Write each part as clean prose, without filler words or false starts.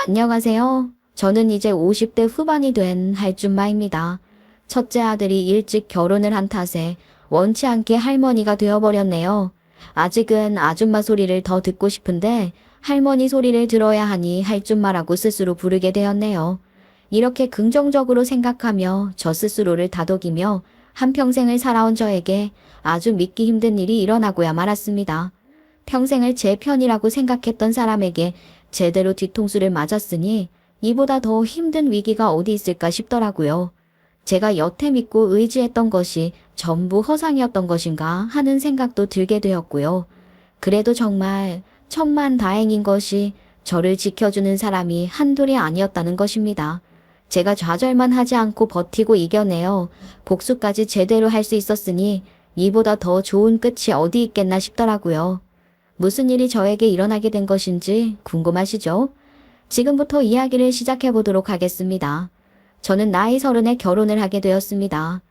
안녕하세요. 저는 이제 50대 후반이 된 할줌마입니다. 첫째 아들이 일찍 결혼을 한 탓에 원치 않게 할머니가 되어버렸네요. 아직은 아줌마 소리를 더 듣고 싶은데 할머니 소리를 들어야 하니 할줌마라고 스스로 부르게 되었네요. 이렇게 긍정적으로 생각하며 저 스스로를 다독이며 한평생을 살아온 저에게 아주 믿기 힘든 일이 일어나고야 말았습니다. 평생을 제 편이라고 생각했던 사람에게 제대로 뒤통수를 맞았으니 이보다 더 힘든 위기가 어디 있을까 싶더라고요. 제가 여태 믿고 의지했던 것이 전부 허상이었던 것인가 하는 생각도 들게 되었고요. 그래도 정말 천만다행인 것이 저를 지켜주는 사람이 한둘이 아니었다는 것입니다. 제가 좌절만 하지 않고 버티고 이겨내어 복수까지 제대로 할 수 있었으니 이보다 더 좋은 끝이 어디 있겠나 싶더라고요. 무슨 일이 저에게 일어나게 된 것인지 궁금하시죠? 지금부터 이야기를 시작해 보도록 하겠습니다. 저는 나이 30에 결혼을 하게 되었습니다.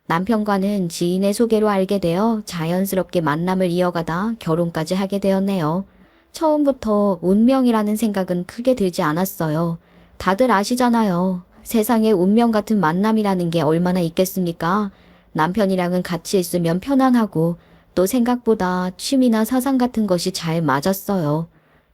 남편과는 지인의 소개로 알게 되어 자연스럽게 만남을 이어가다 결혼까지 하게 되었네요. 처음부터 운명이라는 생각은 크게 들지 않았어요. 다들 아시잖아요. 세상에 운명 같은 만남이라는 게 얼마나 있겠습니까? 남편이랑은 같이 있으면 편안하고 또 생각보다 취미나 사상 같은 것이 잘 맞았어요.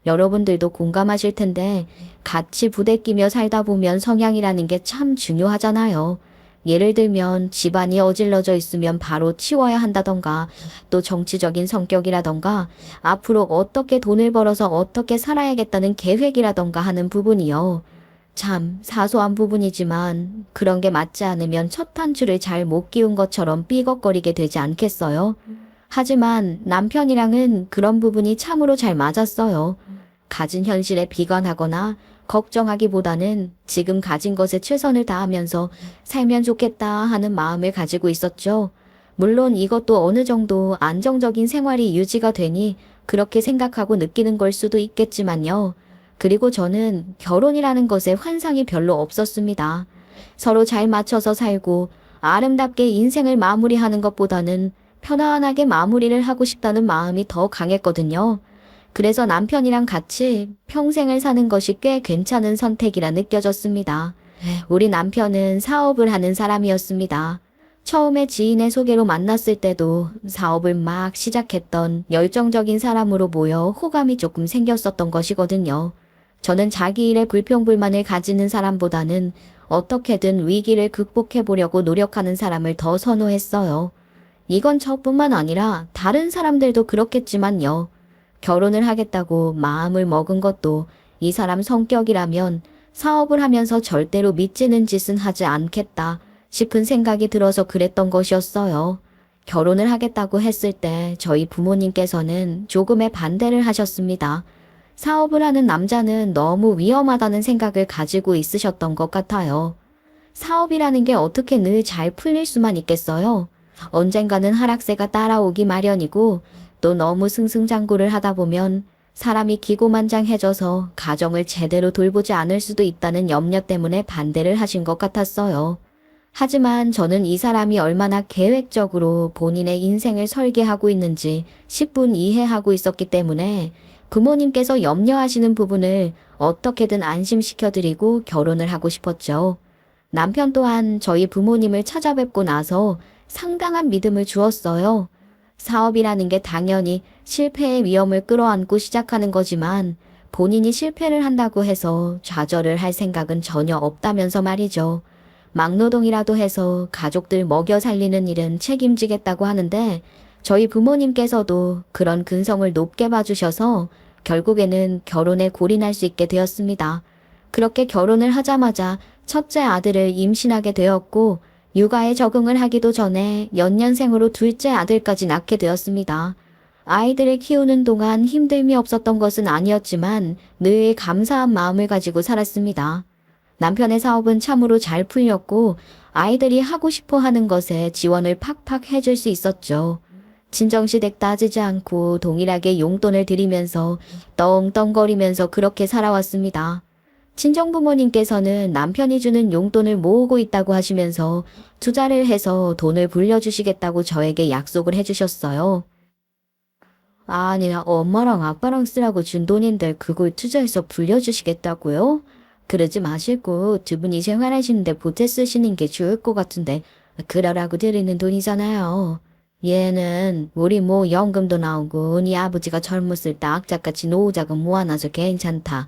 여러분들도 공감하실 텐데 같이 부대끼며 살다 보면 성향이라는 게 참 중요하잖아요. 예를 들면 집안이 어질러져 있으면 바로 치워야 한다던가 또 정치적인 성격이라던가 앞으로 어떻게 돈을 벌어서 어떻게 살아야겠다는 계획이라던가 하는 부분이요. 참 사소한 부분이지만 그런 게 맞지 않으면 첫 단추를 잘 못 끼운 것처럼 삐걱거리게 되지 않겠어요? 하지만 남편이랑은 그런 부분이 참으로 잘 맞았어요. 가진 현실에 비관하거나 걱정하기보다는 지금 가진 것에 최선을 다하면서 살면 좋겠다 하는 마음을 가지고 있었죠. 물론 이것도 어느 정도 안정적인 생활이 유지가 되니 그렇게 생각하고 느끼는 걸 수도 있겠지만요. 그리고 저는 결혼이라는 것에 환상이 별로 없었습니다. 서로 잘 맞춰서 살고 아름답게 인생을 마무리하는 것보다는 편안하게 마무리를 하고 싶다는 마음이 더 강했거든요. 그래서 남편이랑 같이 평생을 사는 것이 꽤 괜찮은 선택이라 느껴졌습니다. 우리 남편은 사업을 하는 사람이었습니다. 처음에 지인의 소개로 만났을 때도 사업을 막 시작했던 열정적인 사람으로 보여 호감이 조금 생겼었던 것이거든요. 저는 자기 일에 불평불만을 가지는 사람보다는 어떻게든 위기를 극복해 보려고 노력하는 사람을 더 선호했어요. 이건 저뿐만 아니라 다른 사람들도 그렇겠지만요. 결혼을 하겠다고 마음을 먹은 것도 이 사람 성격이라면 사업을 하면서 절대로 믿지는 짓은 하지 않겠다 싶은 생각이 들어서 그랬던 것이었어요. 결혼을 하겠다고 했을 때 저희 부모님께서는 조금의 반대를 하셨습니다. 사업을 하는 남자는 너무 위험하다는 생각을 가지고 있으셨던 것 같아요. 사업이라는 게 어떻게 늘 잘 풀릴 수만 있겠어요? 언젠가는 하락세가 따라오기 마련이고 또 너무 승승장구를 하다 보면 사람이 기고만장해져서 가정을 제대로 돌보지 않을 수도 있다는 염려 때문에 반대를 하신 것 같았어요. 하지만 저는 이 사람이 얼마나 계획적으로 본인의 인생을 설계하고 있는지 10분 이해하고 있었기 때문에 부모님께서 염려하시는 부분을 어떻게든 안심시켜드리고 결혼을 하고 싶었죠. 남편 또한 저희 부모님을 찾아뵙고 나서 상당한 믿음을 주었어요. 사업이라는 게 당연히 실패의 위험을 끌어안고 시작하는 거지만 본인이 실패를 한다고 해서 좌절을 할 생각은 전혀 없다면서 말이죠. 막노동이라도 해서 가족들 먹여 살리는 일은 책임지겠다고 하는데 저희 부모님께서도 그런 근성을 높게 봐주셔서 결국에는 결혼에 골인할 수 있게 되었습니다. 그렇게 결혼을 하자마자 첫째 아들을 임신하게 되었고 육아에 적응을 하기도 전에 연년생으로 둘째 아들까지 낳게 되었습니다. 아이들을 키우는 동안 힘듦이 없었던 것은 아니었지만 늘 감사한 마음을 가지고 살았습니다. 남편의 사업은 참으로 잘 풀렸고 아이들이 하고 싶어 하는 것에 지원을 팍팍 해줄 수 있었죠. 친정시댁 따지지 않고 동일하게 용돈을 드리면서 떵떵거리면서 그렇게 살아왔습니다. 친정부모님께서는 남편이 주는 용돈을 모으고 있다고 하시면서 투자를 해서 돈을 불려주시겠다고 저에게 약속을 해주셨어요. 아니, 엄마랑 아빠랑 쓰라고 준 돈인데 그걸 투자해서 불려주시겠다고요? 그러지 마시고 두 분이 생활하시는데 보태 쓰시는 게 좋을 것 같은데 그러라고 드리는 돈이잖아요. 얘는 우리 뭐 연금도 나오고 네 아버지가 젊었을 때 악착같이 노후자금 모아놔서 괜찮다.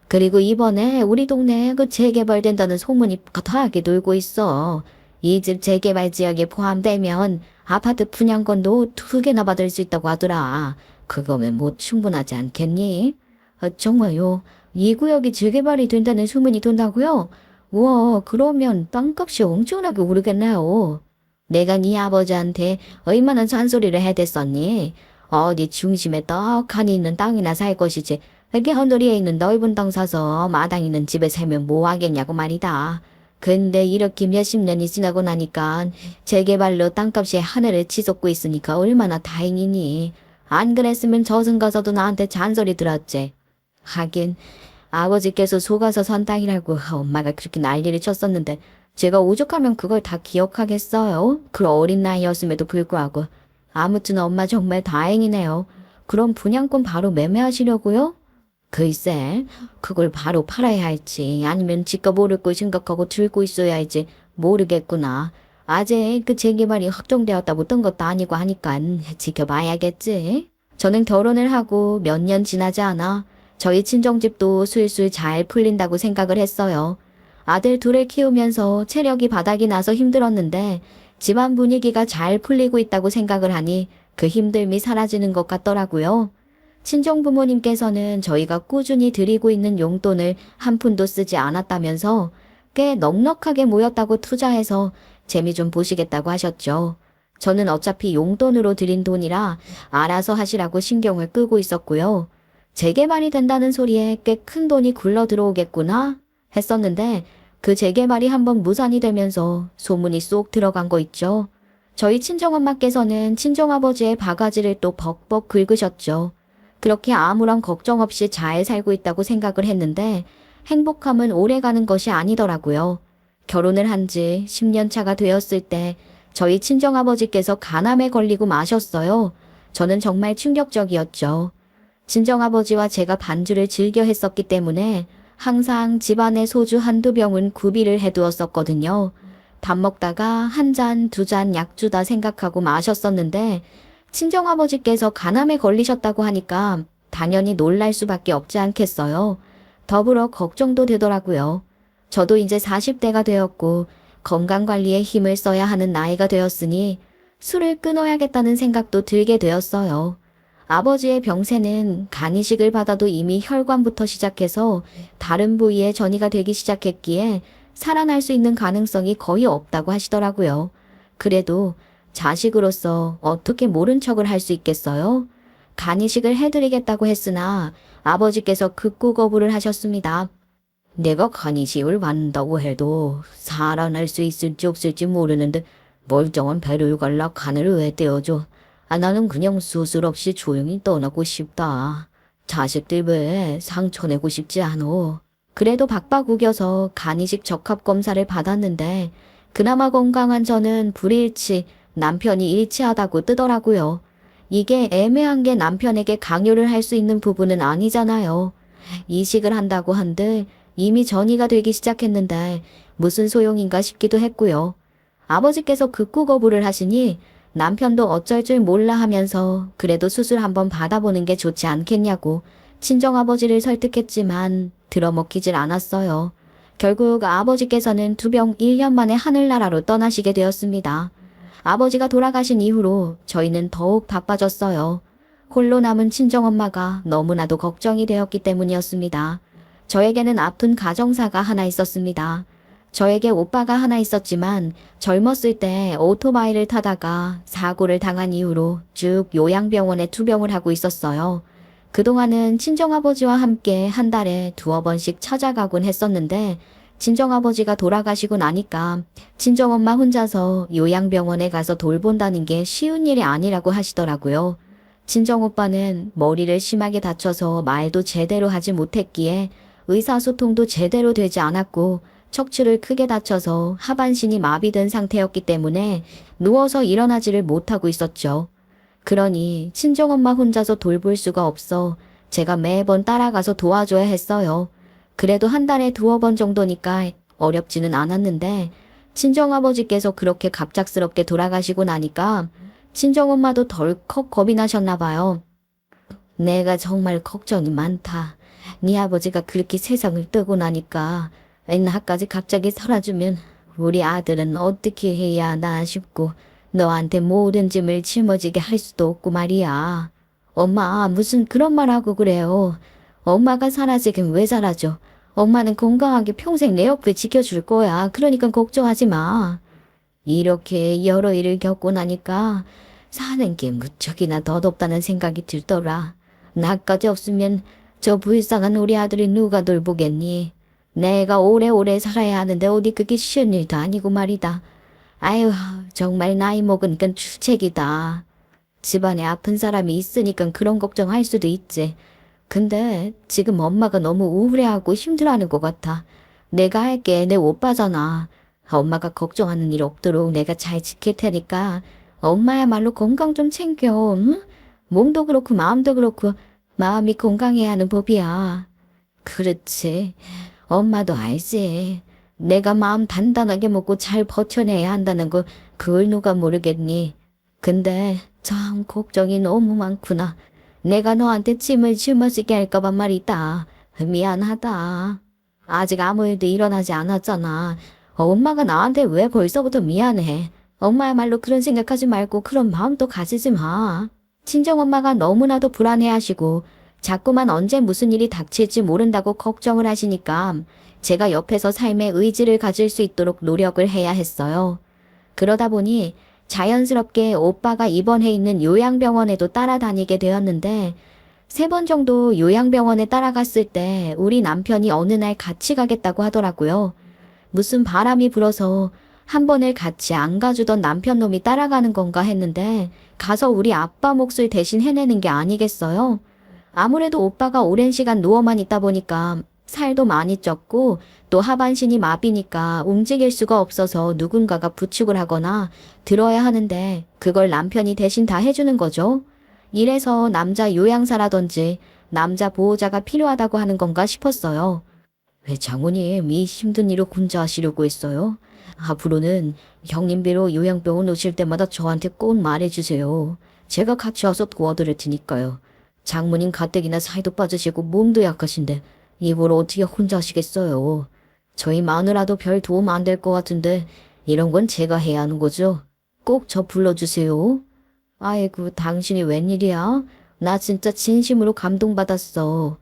그리고 이번에 우리 동네에 그 재개발된다는 소문이 거하게 돌고 있어. 이 집 재개발 지역에 포함되면 아파트 분양권도 2개나 받을 수 있다고 하더라. 그거면 뭐 충분하지 않겠니? 정말요? 이 구역이 재개발이 된다는 소문이 돈다고요? 우와, 그러면 땅값이 엄청나게 오르겠네요. 내가 네 아버지한테 얼마나 잔소리를 해댔었니? 어디 중심에 떡하니 있는 땅이나 살 것이지. 이렇게 언저리에 있는 넓은 땅 사서 마당 있는 집에 살면 뭐 하겠냐고 말이다. 근데 이렇게 몇십 년이 지나고 나니까 재개발로 땅값이 하늘을 치솟고 있으니까 얼마나 다행이니. 안 그랬으면 저승 가서도 나한테 잔소리 들었지. 하긴 아버지께서 속아서 산 땅이라고 엄마가 그렇게 난리를 쳤었는데 제가 오죽하면 그걸 다 기억하겠어요? 그 어린 나이였음에도 불구하고. 아무튼 엄마 정말 다행이네요. 그럼 분양권 바로 매매하시려고요? 글쎄, 그걸 바로 팔아야 할지 아니면 집값 오를 걸 생각하고 들고 있어야 할지 모르겠구나. 아직 그 재개발이 확정되었다고 뜬 것도 아니고 하니까 지켜봐야겠지. 저는 결혼을 하고 몇 년 지나지 않아 저희 친정집도 술술 잘 풀린다고 생각을 했어요. 아들 둘을 키우면서 체력이 바닥이 나서 힘들었는데 집안 분위기가 잘 풀리고 있다고 생각을 하니 그 힘듦이 사라지는 것 같더라고요. 친정 부모님께서는 저희가 꾸준히 드리고 있는 용돈을 한 푼도 쓰지 않았다면서 꽤 넉넉하게 모였다고 투자해서 재미 좀 보시겠다고 하셨죠. 저는 어차피 용돈으로 드린 돈이라 알아서 하시라고 신경을 끄고 있었고요. 재개발이 된다는 소리에 꽤 큰 돈이 굴러 들어오겠구나 했었는데 그 재개발이 한번 무산이 되면서 소문이 쏙 들어간 거 있죠. 저희 친정엄마께서는 친정아버지의 바가지를 또 벅벅 긁으셨죠. 그렇게 아무런 걱정 없이 잘 살고 있다고 생각을 했는데 행복함은 오래가는 것이 아니더라고요. 결혼을 한 지 10년 차가 되었을 때 저희 친정아버지께서 간암에 걸리고 마셨어요. 저는 정말 충격적이었죠. 친정아버지와 제가 반주를 즐겨 했었기 때문에 항상 집안에 소주 한두 병은 구비를 해두었었거든요. 밥 먹다가 한 잔, 두 잔 약주다 생각하고 마셨었는데 친정아버지께서 간암에 걸리셨다고 하니까 당연히 놀랄 수밖에 없지 않겠어요. 더불어 걱정도 되더라고요. 저도 이제 40대가 되었고 건강관리에 힘을 써야 하는 나이가 되었으니 술을 끊어야겠다는 생각도 들게 되었어요. 아버지의 병세는 간이식을 받아도 이미 혈관부터 시작해서 다른 부위에 전이가 되기 시작했기에 살아날 수 있는 가능성이 거의 없다고 하시더라고요. 그래도 자식으로서 어떻게 모른 척을 할 수 있겠어요? 간이식을 해드리겠다고 했으나 아버지께서 극구 거부를 하셨습니다. 내가 간이식을 받는다고 해도 살아날 수 있을지 없을지 모르는데 멀쩡한 배를 갈라 간을 왜 떼어줘? 나는 그냥 수술 없이 조용히 떠나고 싶다. 자식들 왜 상처 내고 싶지 않어. 그래도 박박 우겨서 간이식 적합 검사를 받았는데 그나마 건강한 저는 불일치, 남편이 일치하다고 뜨더라고요. 이게 애매한 게 남편에게 강요를 할 수 있는 부분은 아니잖아요. 이식을 한다고 한들 이미 전이가 되기 시작했는데 무슨 소용인가 싶기도 했고요. 아버지께서 극구 거부를 하시니 남편도 어쩔 줄 몰라 하면서 그래도 수술 한번 받아보는 게 좋지 않겠냐고 친정아버지를 설득했지만 들어먹히질 않았어요. 결국 아버지께서는 투병 1년 만에 하늘나라로 떠나시게 되었습니다. 아버지가 돌아가신 이후로 저희는 더욱 바빠졌어요. 홀로 남은 친정엄마가 너무나도 걱정이 되었기 때문이었습니다. 저에게는 아픈 가정사가 하나 있었습니다. 저에게 오빠가 하나 있었지만 젊었을 때 오토바이를 타다가 사고를 당한 이후로 쭉 요양병원에 투병을 하고 있었어요. 그동안은 친정아버지와 함께 한 달에 2번씩 찾아가곤 했었는데 친정아버지가 돌아가시고 나니까 친정엄마 혼자서 요양병원에 가서 돌본다는 게 쉬운 일이 아니라고 하시더라고요. 친정오빠는 머리를 심하게 다쳐서 말도 제대로 하지 못했기에 의사소통도 제대로 되지 않았고 척추를 크게 다쳐서 하반신이 마비된 상태였기 때문에 누워서 일어나지를 못하고 있었죠. 그러니 친정엄마 혼자서 돌볼 수가 없어 제가 매번 따라가서 도와줘야 했어요. 그래도 한 달에 2번 정도니까 어렵지는 않았는데 친정아버지께서 그렇게 갑작스럽게 돌아가시고 나니까 친정엄마도 덜컥 겁이 나셨나 봐요. 내가 정말 걱정이 많다. 네 아버지가 그렇게 세상을 뜨고 나니까 나까지 갑자기 사라지면 우리 아들은 어떻게 해야 하나 싶고 너한테 모든 짐을 짊어지게 할 수도 없고 말이야. 엄마 무슨 그런 말 하고 그래요. 엄마가 사라지긴 왜 사라져. 엄마는 건강하게 평생 내 옆에 지켜줄 거야. 그러니까 걱정하지 마. 이렇게 여러 일을 겪고 나니까 사는 게 무척이나 더덥다는 생각이 들더라. 나까지 없으면 저 불쌍한 우리 아들이 누가 돌보겠니? 내가 오래오래 살아야 하는데 어디 그게 쉬운 일도 아니고 말이다. 아유, 정말 나이 먹은 건 출책이다. 집안에 아픈 사람이 있으니까 그런 걱정할 수도 있지. 근데 지금 엄마가 너무 우울해하고 힘들어하는 것 같아. 내가 할게 내 오빠잖아. 엄마가 걱정하는 일 없도록 내가 잘 지킬 테니까 엄마야말로 건강 좀 챙겨. 응? 몸도 그렇고 마음도 그렇고 마음이 건강해야 하는 법이야. 그렇지. 엄마도 알지. 내가 마음 단단하게 먹고 잘 버텨내야 한다는 거 그걸 누가 모르겠니. 근데 참 걱정이 너무 많구나. 내가 너한테 짐을 짊어지게 할까봐 말이다. 미안하다. 아직 아무 일도 일어나지 않았잖아. 엄마가 나한테 왜 벌써부터 미안해. 엄마야말로 그런 생각하지 말고 그런 마음도 가지지 마. 친정엄마가 너무나도 불안해하시고 자꾸만 언제 무슨 일이 닥칠지 모른다고 걱정을 하시니까 제가 옆에서 삶의 의지를 가질 수 있도록 노력을 해야 했어요. 그러다 보니 자연스럽게 오빠가 입원해 있는 요양병원에도 따라다니게 되었는데 3번 정도 요양병원에 따라갔을 때 우리 남편이 어느 날 같이 가겠다고 하더라고요. 무슨 바람이 불어서 한 번을 같이 안 가주던 남편 놈이 따라가는 건가 했는데 가서 우리 아빠 몫을 대신 해내는 게 아니겠어요? 아무래도 오빠가 오랜 시간 누워만 있다 보니까 살도 많이 쪘고 또 하반신이 마비니까 움직일 수가 없어서 누군가가 부축을 하거나 들어야 하는데 그걸 남편이 대신 다 해주는 거죠. 이래서 남자 요양사라든지 남자 보호자가 필요하다고 하는 건가 싶었어요. 왜 장모님 이 힘든 일을 혼자 하시려고 했어요? 앞으로는 형님비로 요양병원 오실 때마다 저한테 꼭 말해주세요. 제가 같이 와서 도와드릴 테니까요. 장모님 가뜩이나 살도 빠지시고 몸도 약하신데 이걸 어떻게 혼자 하시겠어요. 저희 마누라도 별 도움 안 될 것 같은데 이런 건 제가 해야 하는 거죠. 꼭 저 불러주세요. 아이고 당신이 웬일이야? 나 진짜 진심으로 감동받았어.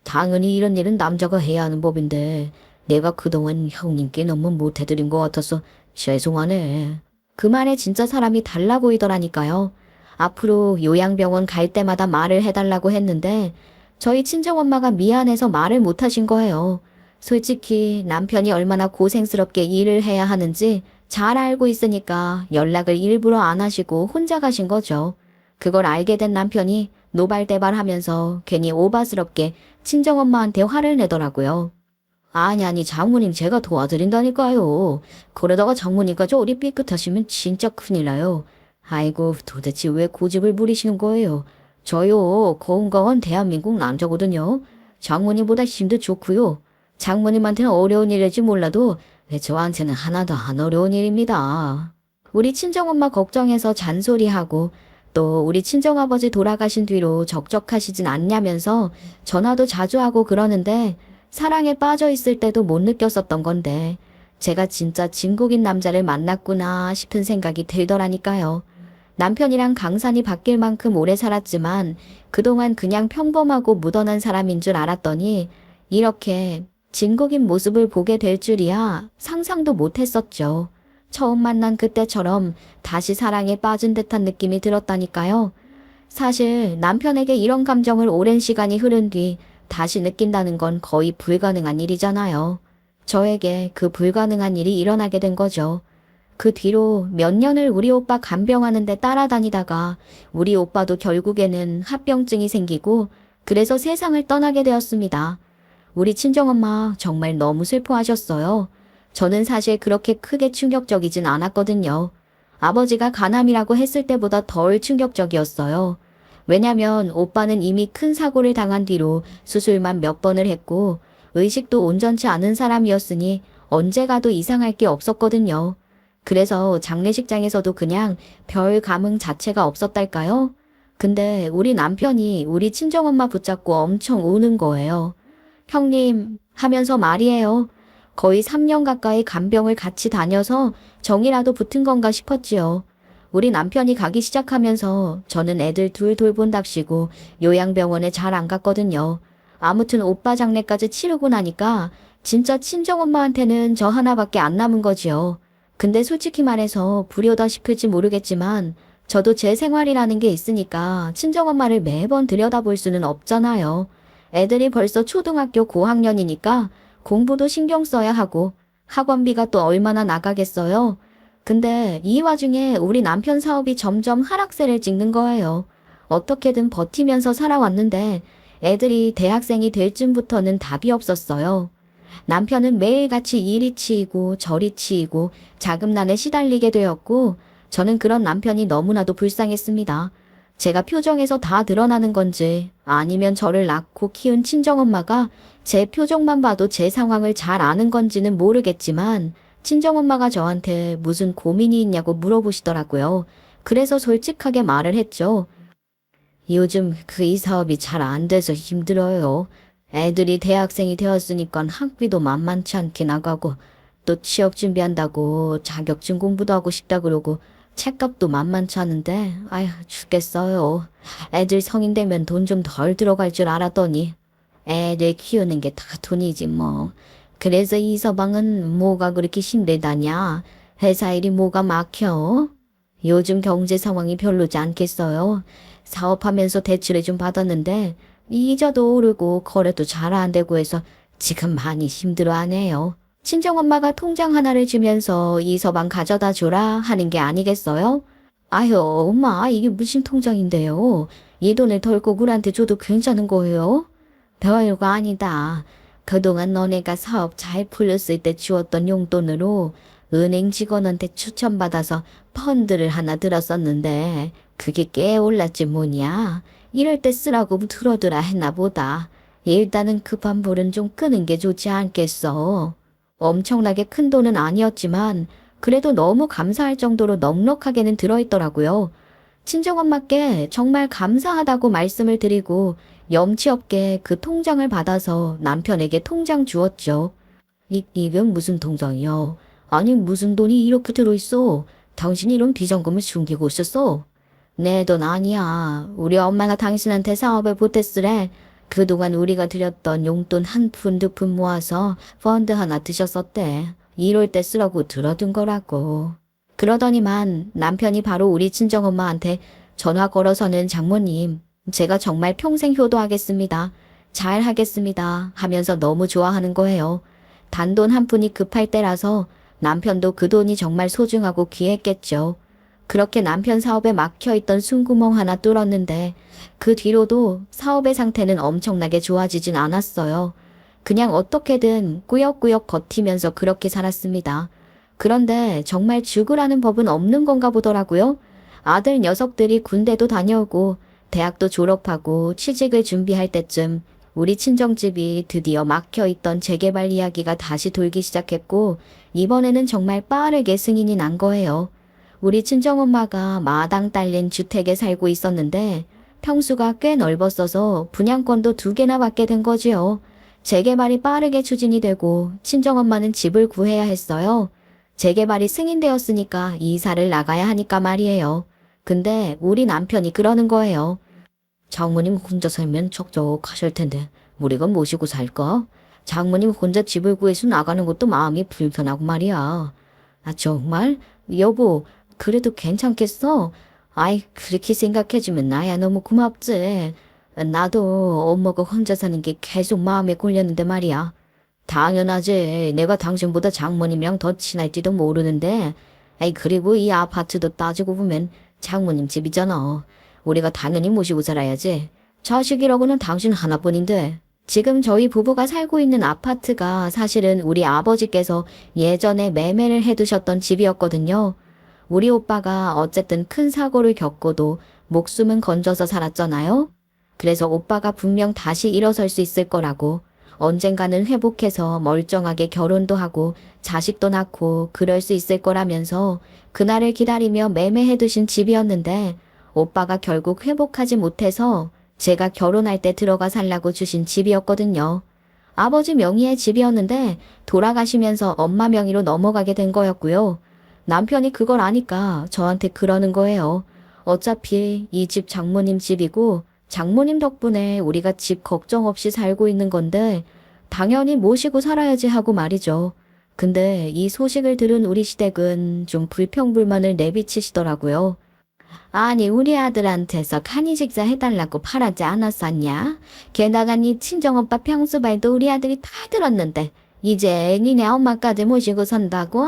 당연히 이런 일은 남자가 해야 하는 법인데 내가 그동안 형님께 너무 못해드린 것 같아서 죄송하네. 그 말에 진짜 사람이 달라 보이더라니까요. 앞으로 요양병원 갈 때마다 말을 해달라고 했는데 저희 친정엄마가 미안해서 말을 못하신 거예요. 솔직히 남편이 얼마나 고생스럽게 일을 해야 하는지 잘 알고 있으니까 연락을 일부러 안 하시고 혼자 가신 거죠. 그걸 알게 된 남편이 노발대발하면서 괜히 오바스럽게 친정엄마한테 화를 내더라고요. 아니 장모님 제가 도와드린다니까요. 그러다가 장모님까지 어디 삐끗하시면 진짜 큰일 나요. 아이고 도대체 왜 고집을 부리시는 거예요. 저요 건강한 대한민국 남자거든요. 장모님보다 힘도 좋고요. 장모님한테는 어려운 일일지 몰라도 저한테는 하나도 안 어려운 일입니다. 우리 친정엄마 걱정해서 잔소리하고 또 우리 친정아버지 돌아가신 뒤로 적적하시진 않냐면서 전화도 자주 하고 그러는데 사랑에 빠져 있을 때도 못 느꼈었던 건데 제가 진짜 진국인 남자를 만났구나 싶은 생각이 들더라니까요. 남편이랑 강산이 바뀔 만큼 오래 살았지만 그동안 그냥 평범하고 무던한 사람인 줄 알았더니 이렇게 진국인 모습을 보게 될 줄이야 상상도 못했었죠. 처음 만난 그때처럼 다시 사랑에 빠진 듯한 느낌이 들었다니까요. 사실 남편에게 이런 감정을 오랜 시간이 흐른 뒤 다시 느낀다는 건 거의 불가능한 일이잖아요. 저에게 그 불가능한 일이 일어나게 된 거죠. 그 뒤로 몇 년을 우리 오빠 간병하는데 따라다니다가 우리 오빠도 결국에는 합병증이 생기고 그래서 세상을 떠나게 되었습니다. 우리 친정엄마 정말 너무 슬퍼하셨어요. 저는 사실 그렇게 크게 충격적이진 않았거든요. 아버지가 간암이라고 했을 때보다 덜 충격적이었어요. 왜냐면 오빠는 이미 큰 사고를 당한 뒤로 수술만 몇 번을 했고 의식도 온전치 않은 사람이었으니 언제 가도 이상할 게 없었거든요. 그래서 장례식장에서도 그냥 별 감흥 자체가 없었달까요? 근데 우리 남편이 우리 친정엄마 붙잡고 엄청 우는 거예요. 형님 하면서 말이에요. 거의 3년 가까이 간병을 같이 다녀서 정이라도 붙은 건가 싶었지요. 우리 남편이 가기 시작하면서 저는 애들 둘 돌본답시고 요양병원에 잘 안 갔거든요. 아무튼 오빠 장례까지 치르고 나니까 진짜 친정엄마한테는 저 하나밖에 안 남은 거지요. 근데 솔직히 말해서 불효다 싶을지 모르겠지만 저도 제 생활이라는 게 있으니까 친정엄마를 매번 들여다볼 수는 없잖아요. 애들이 벌써 초등학교 고학년이니까 공부도 신경 써야 하고 학원비가 또 얼마나 나가겠어요. 근데 이 와중에 우리 남편 사업이 점점 하락세를 찍는 거예요. 어떻게든 버티면서 살아왔는데 애들이 대학생이 될 쯤부터는 답이 없었어요. 남편은 매일같이 이리 치이고 저리 치이고 자금난에 시달리게 되었고 저는 그런 남편이 너무나도 불쌍했습니다. 제가 표정에서 다 드러나는 건지 아니면 저를 낳고 키운 친정엄마가 제 표정만 봐도 제 상황을 잘 아는 건지는 모르겠지만 친정엄마가 저한테 무슨 고민이 있냐고 물어보시더라고요. 그래서 솔직하게 말을 했죠. 요즘 이 사업이 잘 안 돼서 힘들어요. 애들이 대학생이 되었으니까 학비도 만만치 않게 나가고 또 취업 준비한다고 자격증 공부도 하고 싶다 그러고 책값도 만만치 않은데 아휴 죽겠어요. 애들 성인 되면 돈 좀 덜 들어갈 줄 알았더니 애들 키우는 게 다 돈이지 뭐. 그래서 이 서방은 뭐가 그렇게 힘들다냐. 회사 일이 뭐가 막혀. 요즘 경제 상황이 별로지 않겠어요. 사업하면서 대출을 좀 받았는데 이자도 오르고 거래도 잘 안 되고 해서 지금 많이 힘들어하네요. 친정엄마가 통장 하나를 주면서 이 서방 가져다 줘라 하는 게 아니겠어요? 아휴 엄마 이게 무슨 통장인데요. 이 돈을 덜고 우리한테 줘도 괜찮은 거예요? 별거 아니다. 그동안 너네가 사업 잘 풀렸을 때 주었던 용돈으로 은행 직원한테 추천받아서 펀드를 하나 들었었는데 그게 꽤 올랐지 뭐냐. 이럴 때 쓰라고 들어두라 했나 보다. 일단은 급한 불은 좀 끄는 게 좋지 않겠어. 엄청나게 큰 돈은 아니었지만 그래도 너무 감사할 정도로 넉넉하게는 들어있더라고요. 친정엄마께 정말 감사하다고 말씀을 드리고 염치 없게 그 통장을 받아서 남편에게 통장 주었죠. 이건 무슨 통장이요? 아니 무슨 돈이 이렇게 들어있어? 당신이 이런 비정금을 숨기고 있었어? 내 돈 아니야. 우리 엄마가 당신한테 사업을 보탰으래. 그동안 우리가 드렸던 용돈 한 푼 두 푼 모아서 펀드 하나 드셨었대. 이럴 때 쓰라고 들어둔 거라고. 그러더니만 남편이 바로 우리 친정엄마한테 전화 걸어서는 장모님, 제가 정말 평생 효도하겠습니다. 잘 하겠습니다. 하면서 너무 좋아하는 거예요. 단돈 한 푼이 급할 때라서 남편도 그 돈이 정말 소중하고 귀했겠죠. 그렇게 남편 사업에 막혀있던 숨구멍 하나 뚫었는데 그 뒤로도 사업의 상태는 엄청나게 좋아지진 않았어요. 그냥 어떻게든 꾸역꾸역 버티면서 그렇게 살았습니다. 그런데 정말 죽으라는 법은 없는 건가 보더라고요. 아들 녀석들이 군대도 다녀오고 대학도 졸업하고 취직을 준비할 때쯤 우리 친정집이 드디어 막혀있던 재개발 이야기가 다시 돌기 시작했고 이번에는 정말 빠르게 승인이 난 거예요. 우리 친정엄마가 마당 딸린 주택에 살고 있었는데 평수가 꽤 넓었어서 분양권도 2개나 받게 된 거지요. 재개발이 빠르게 추진이 되고 친정엄마는 집을 구해야 했어요. 재개발이 승인되었으니까 이사를 나가야 하니까 말이에요. 근데 우리 남편이 그러는 거예요. 장모님 혼자 살면 척척하실 텐데 우리가 모시고 살까? 장모님 혼자 집을 구해서 나가는 것도 마음이 불편하고 말이야. 아 정말? 여보 그래도 괜찮겠어? 아이 그렇게 생각해주면 나야 너무 고맙지. 나도 엄마가 혼자 사는 게 계속 마음에 걸렸는데 말이야. 당연하지. 내가 당신보다 장모님이랑 더 친할지도 모르는데. 아이 그리고 이 아파트도 따지고 보면 장모님 집이잖아. 우리가 당연히 모시고 살아야지. 자식이라고는 당신 하나뿐인데. 지금 저희 부부가 살고 있는 아파트가 사실은 우리 아버지께서 예전에 매매를 해두셨던 집이었거든요. 우리 오빠가 어쨌든 큰 사고를 겪고도 목숨은 건져서 살았잖아요. 그래서 오빠가 분명 다시 일어설 수 있을 거라고, 언젠가는 회복해서 멀쩡하게 결혼도 하고 자식도 낳고 그럴 수 있을 거라면서 그날을 기다리며 매매해 두신 집이었는데, 오빠가 결국 회복하지 못해서 제가 결혼할 때 들어가 살라고 주신 집이었거든요. 아버지 명의의 집이었는데 돌아가시면서 엄마 명의로 넘어가게 된 거였고요. 남편이 그걸 아니까 저한테 그러는 거예요. 어차피 이 집 장모님 집이고 장모님 덕분에 우리가 집 걱정 없이 살고 있는 건데 당연히 모시고 살아야지 하고 말이죠. 근데 이 소식을 들은 우리 시댁은 좀 불평불만을 내비치시더라고요. 아니 우리 아들한테서 간이식사 해달라고 바라지 않았었냐? 게다가 네 친정오빠 평수발도 우리 아들이 다 들었는데 이제 니네 엄마까지 모시고 산다고?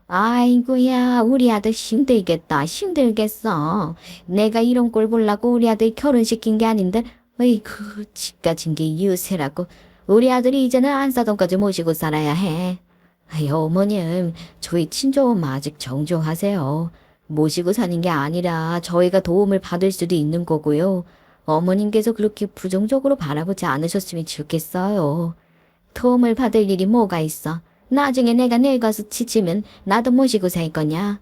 아이고야 우리 아들 힘들겠다 힘들겠어. 내가 이런 꼴 보려고 우리 아들 결혼시킨 게 아닌데 어이구 집 가진 게 유세라고. 우리 아들이 이제는 안사돈까지 모시고 살아야 해. 아이 어머님 저희 친정엄마 아직 정정하세요. 모시고 사는 게 아니라 저희가 도움을 받을 수도 있는 거고요. 어머님께서 그렇게 부정적으로 바라보지 않으셨으면 좋겠어요. 도움을 받을 일이 뭐가 있어. 나중에 내가 늙어서 지치면 나도 모시고 살 거냐?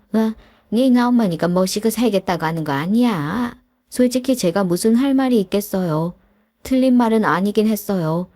니나 어머니가 모시고 살겠다고 하는 거 아니야. 솔직히 제가 무슨 할 말이 있겠어요. 틀린 말은 아니긴 했어요.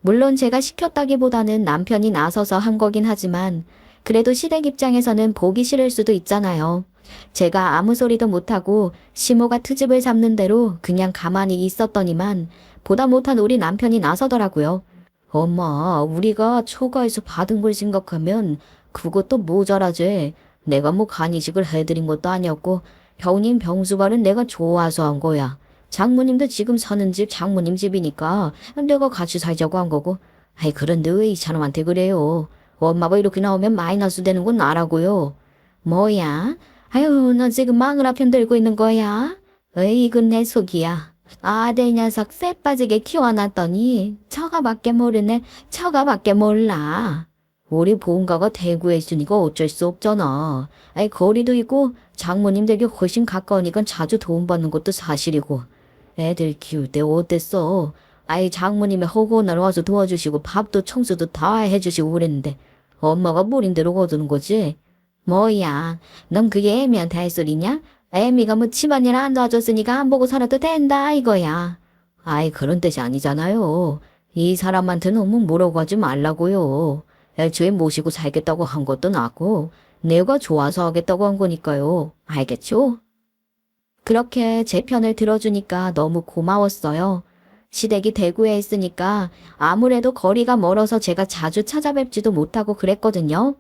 물론 제가 시켰다기보다는 남편이 나서서 한 거긴 하지만 그래도 시댁 입장에서는 보기 싫을 수도 있잖아요. 제가 아무 소리도 못하고 시모가 트집을 잡는 대로 그냥 가만히 있었더니만 보다 못한 우리 남편이 나서더라고요. 엄마, 우리가 초과해서 받은 걸 생각하면 그것도 모자라지. 내가 뭐 간이식을 해드린 것도 아니었고 형님 병수발은 내가 좋아서 한 거야. 장모님도 지금 사는 집 장모님 집이니까 내가 같이 살자고 한 거고. 아이 그런데 왜 이찬원한테 그래요. 엄마가 이렇게 나오면 마이너스 되는 건 나라고요. 뭐야? 아유, 너 지금 마누라 편 들고 있는 거야? 어이구, 내 속이야. 아들 녀석 쎄 빠지게 키워놨더니 처가밖에 모르네. 처가밖에 몰라. 우리 본가가 대구에 있으니까 어쩔 수 없잖아. 아이, 거리도 있고 장모님 댁이 훨씬 가까우니까 자주 도움받는 것도 사실이고. 애들 키울 때 어땠어? 아이, 장모님의 허구한 날 와서 도와주시고 밥도 청소도 다 해주시고 그랬는데 엄마가 무린 대로 거두는 거지? 뭐야, 넌 그게 애미한테 할 소리냐? 애미가 뭐 집안일 안 도와줬으니까 안 보고 살아도 된다 이거야. 아이 그런 뜻이 아니잖아요. 이 사람한테 너무 뭐라고 하지 말라고요. 애초에 모시고 살겠다고 한 것도 나고 내가 좋아서 하겠다고 한 거니까요. 알겠죠? 그렇게 제 편을 들어주니까 너무 고마웠어요. 시댁이 대구에 있으니까 아무래도 거리가 멀어서 제가 자주 찾아뵙지도 못하고 그랬거든요.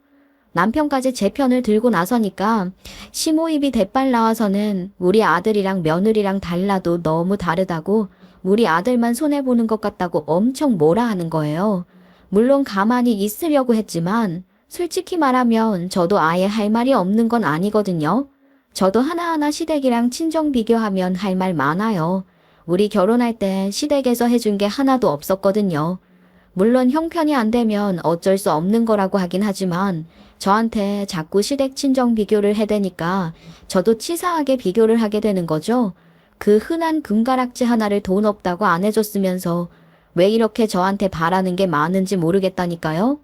남편까지 제 편을 들고 나서니까 시모입이 대빨 나와서는 우리 아들이랑 며느리랑 달라도 너무 다르다고 우리 아들만 손해보는 것 같다고 엄청 뭐라 하는 거예요. 물론 가만히 있으려고 했지만 솔직히 말하면 저도 아예 할 말이 없는 건 아니거든요. 저도 하나하나 시댁이랑 친정 비교하면 할 말 많아요. 우리 결혼할 때 시댁에서 해준 게 하나도 없었거든요. 물론 형편이 안 되면 어쩔 수 없는 거라고 하긴 하지만 저한테 자꾸 시댁 친정 비교를 해대니까 저도 치사하게 비교를 하게 되는 거죠. 그 흔한 금가락지 하나를 돈 없다고 안 해줬으면서 왜 이렇게 저한테 바라는 게 많은지 모르겠다니까요.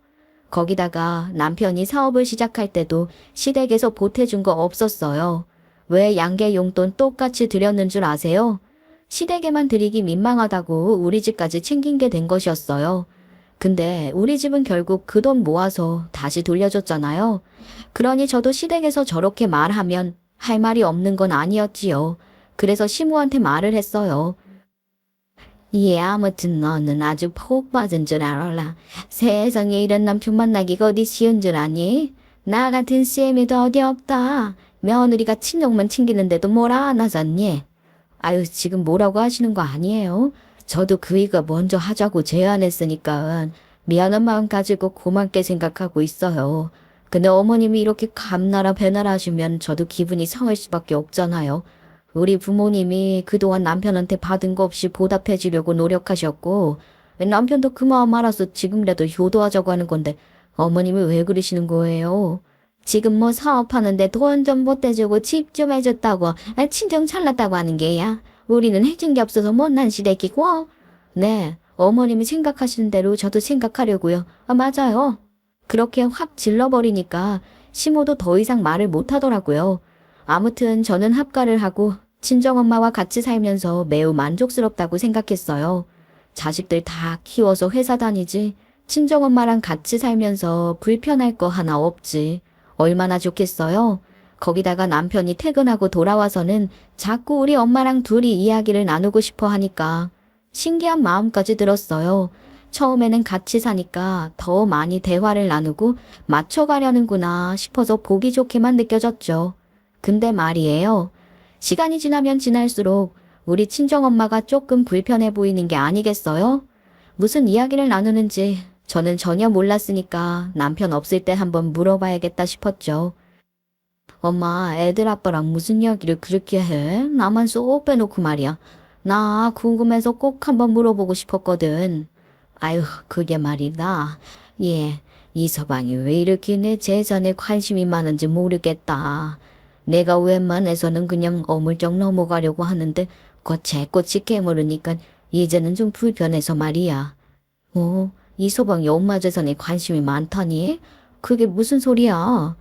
거기다가 남편이 사업을 시작할 때도 시댁에서 보태준 거 없었어요. 왜 양계 용돈 똑같이 드렸는 줄 아세요? 시댁에만 드리기 민망하다고 우리 집까지 챙긴 게 된 것이었어요. 근데 우리 집은 결국 그 돈 모아서 다시 돌려줬잖아요. 그러니 저도 시댁에서 저렇게 말하면 할 말이 없는 건 아니었지요. 그래서 시모한테 말을 했어요. 예, 아무튼 너는 아주 폭 빠진 줄 알아라. 세상에 이런 남편 만나기가 어디 쉬운 줄 아니? 나 같은 쌤이도 어디 없다. 며느리가 친정만 챙기는데도 뭐라 안 하잖니? 아유, 지금 뭐라고 하시는 거 아니에요? 저도 그이가 먼저 하자고 제안했으니까 미안한 마음 가지고 고맙게 생각하고 있어요. 근데 어머님이 이렇게 감나라 배나라 하시면 저도 기분이 상할 수밖에 없잖아요. 우리 부모님이 그동안 남편한테 받은 거 없이 보답해 주려고 노력하셨고 남편도 그 마음 알아서 지금이라도 효도하자고 하는 건데 어머님이 왜 그러시는 거예요? 지금 뭐 사업하는데 돈 좀 보태주고 집 좀 해줬다고 친정 잘났다고 하는 게야. 우리는 해준 게 없어서 못난 시댁이고. 네, 어머님이 생각하시는 대로 저도 생각하려고요. 맞아요. 그렇게 확 질러버리니까 시모도 더 이상 말을 못하더라고요. 아무튼 저는 합가를 하고 친정엄마와 같이 살면서 매우 만족스럽다고 생각했어요. 자식들 다 키워서 회사 다니지. 친정엄마랑 같이 살면서 불편할 거 하나 없지. 얼마나 좋겠어요. 거기다가 남편이 퇴근하고 돌아와서는 자꾸 우리 엄마랑 둘이 이야기를 나누고 싶어 하니까 신기한 마음까지 들었어요. 처음에는 같이 사니까 더 많이 대화를 나누고 맞춰가려는구나 싶어서 보기 좋게만 느껴졌죠. 근데 말이에요. 시간이 지나면 지날수록 우리 친정엄마가 조금 불편해 보이는 게 아니겠어요? 무슨 이야기를 나누는지 저는 전혀 몰랐으니까 남편 없을 때 한번 물어봐야겠다 싶었죠. 엄마, 애들 아빠랑 무슨 이야기를 그렇게 해? 나만 쏙 빼놓고 말이야. 나 궁금해서 꼭 한번 물어보고 싶었거든. 아유, 그게 말이다. 예, 이 서방이 왜 이렇게 내 재산에 관심이 많은지 모르겠다. 내가 웬만해서는 그냥 어물쩍 넘어가려고 하는데 제 꽃이 깨물으니까 이제는 좀 불편해서 말이야. 이 서방이 엄마 재산에 관심이 많다니? 그게 무슨 소리야?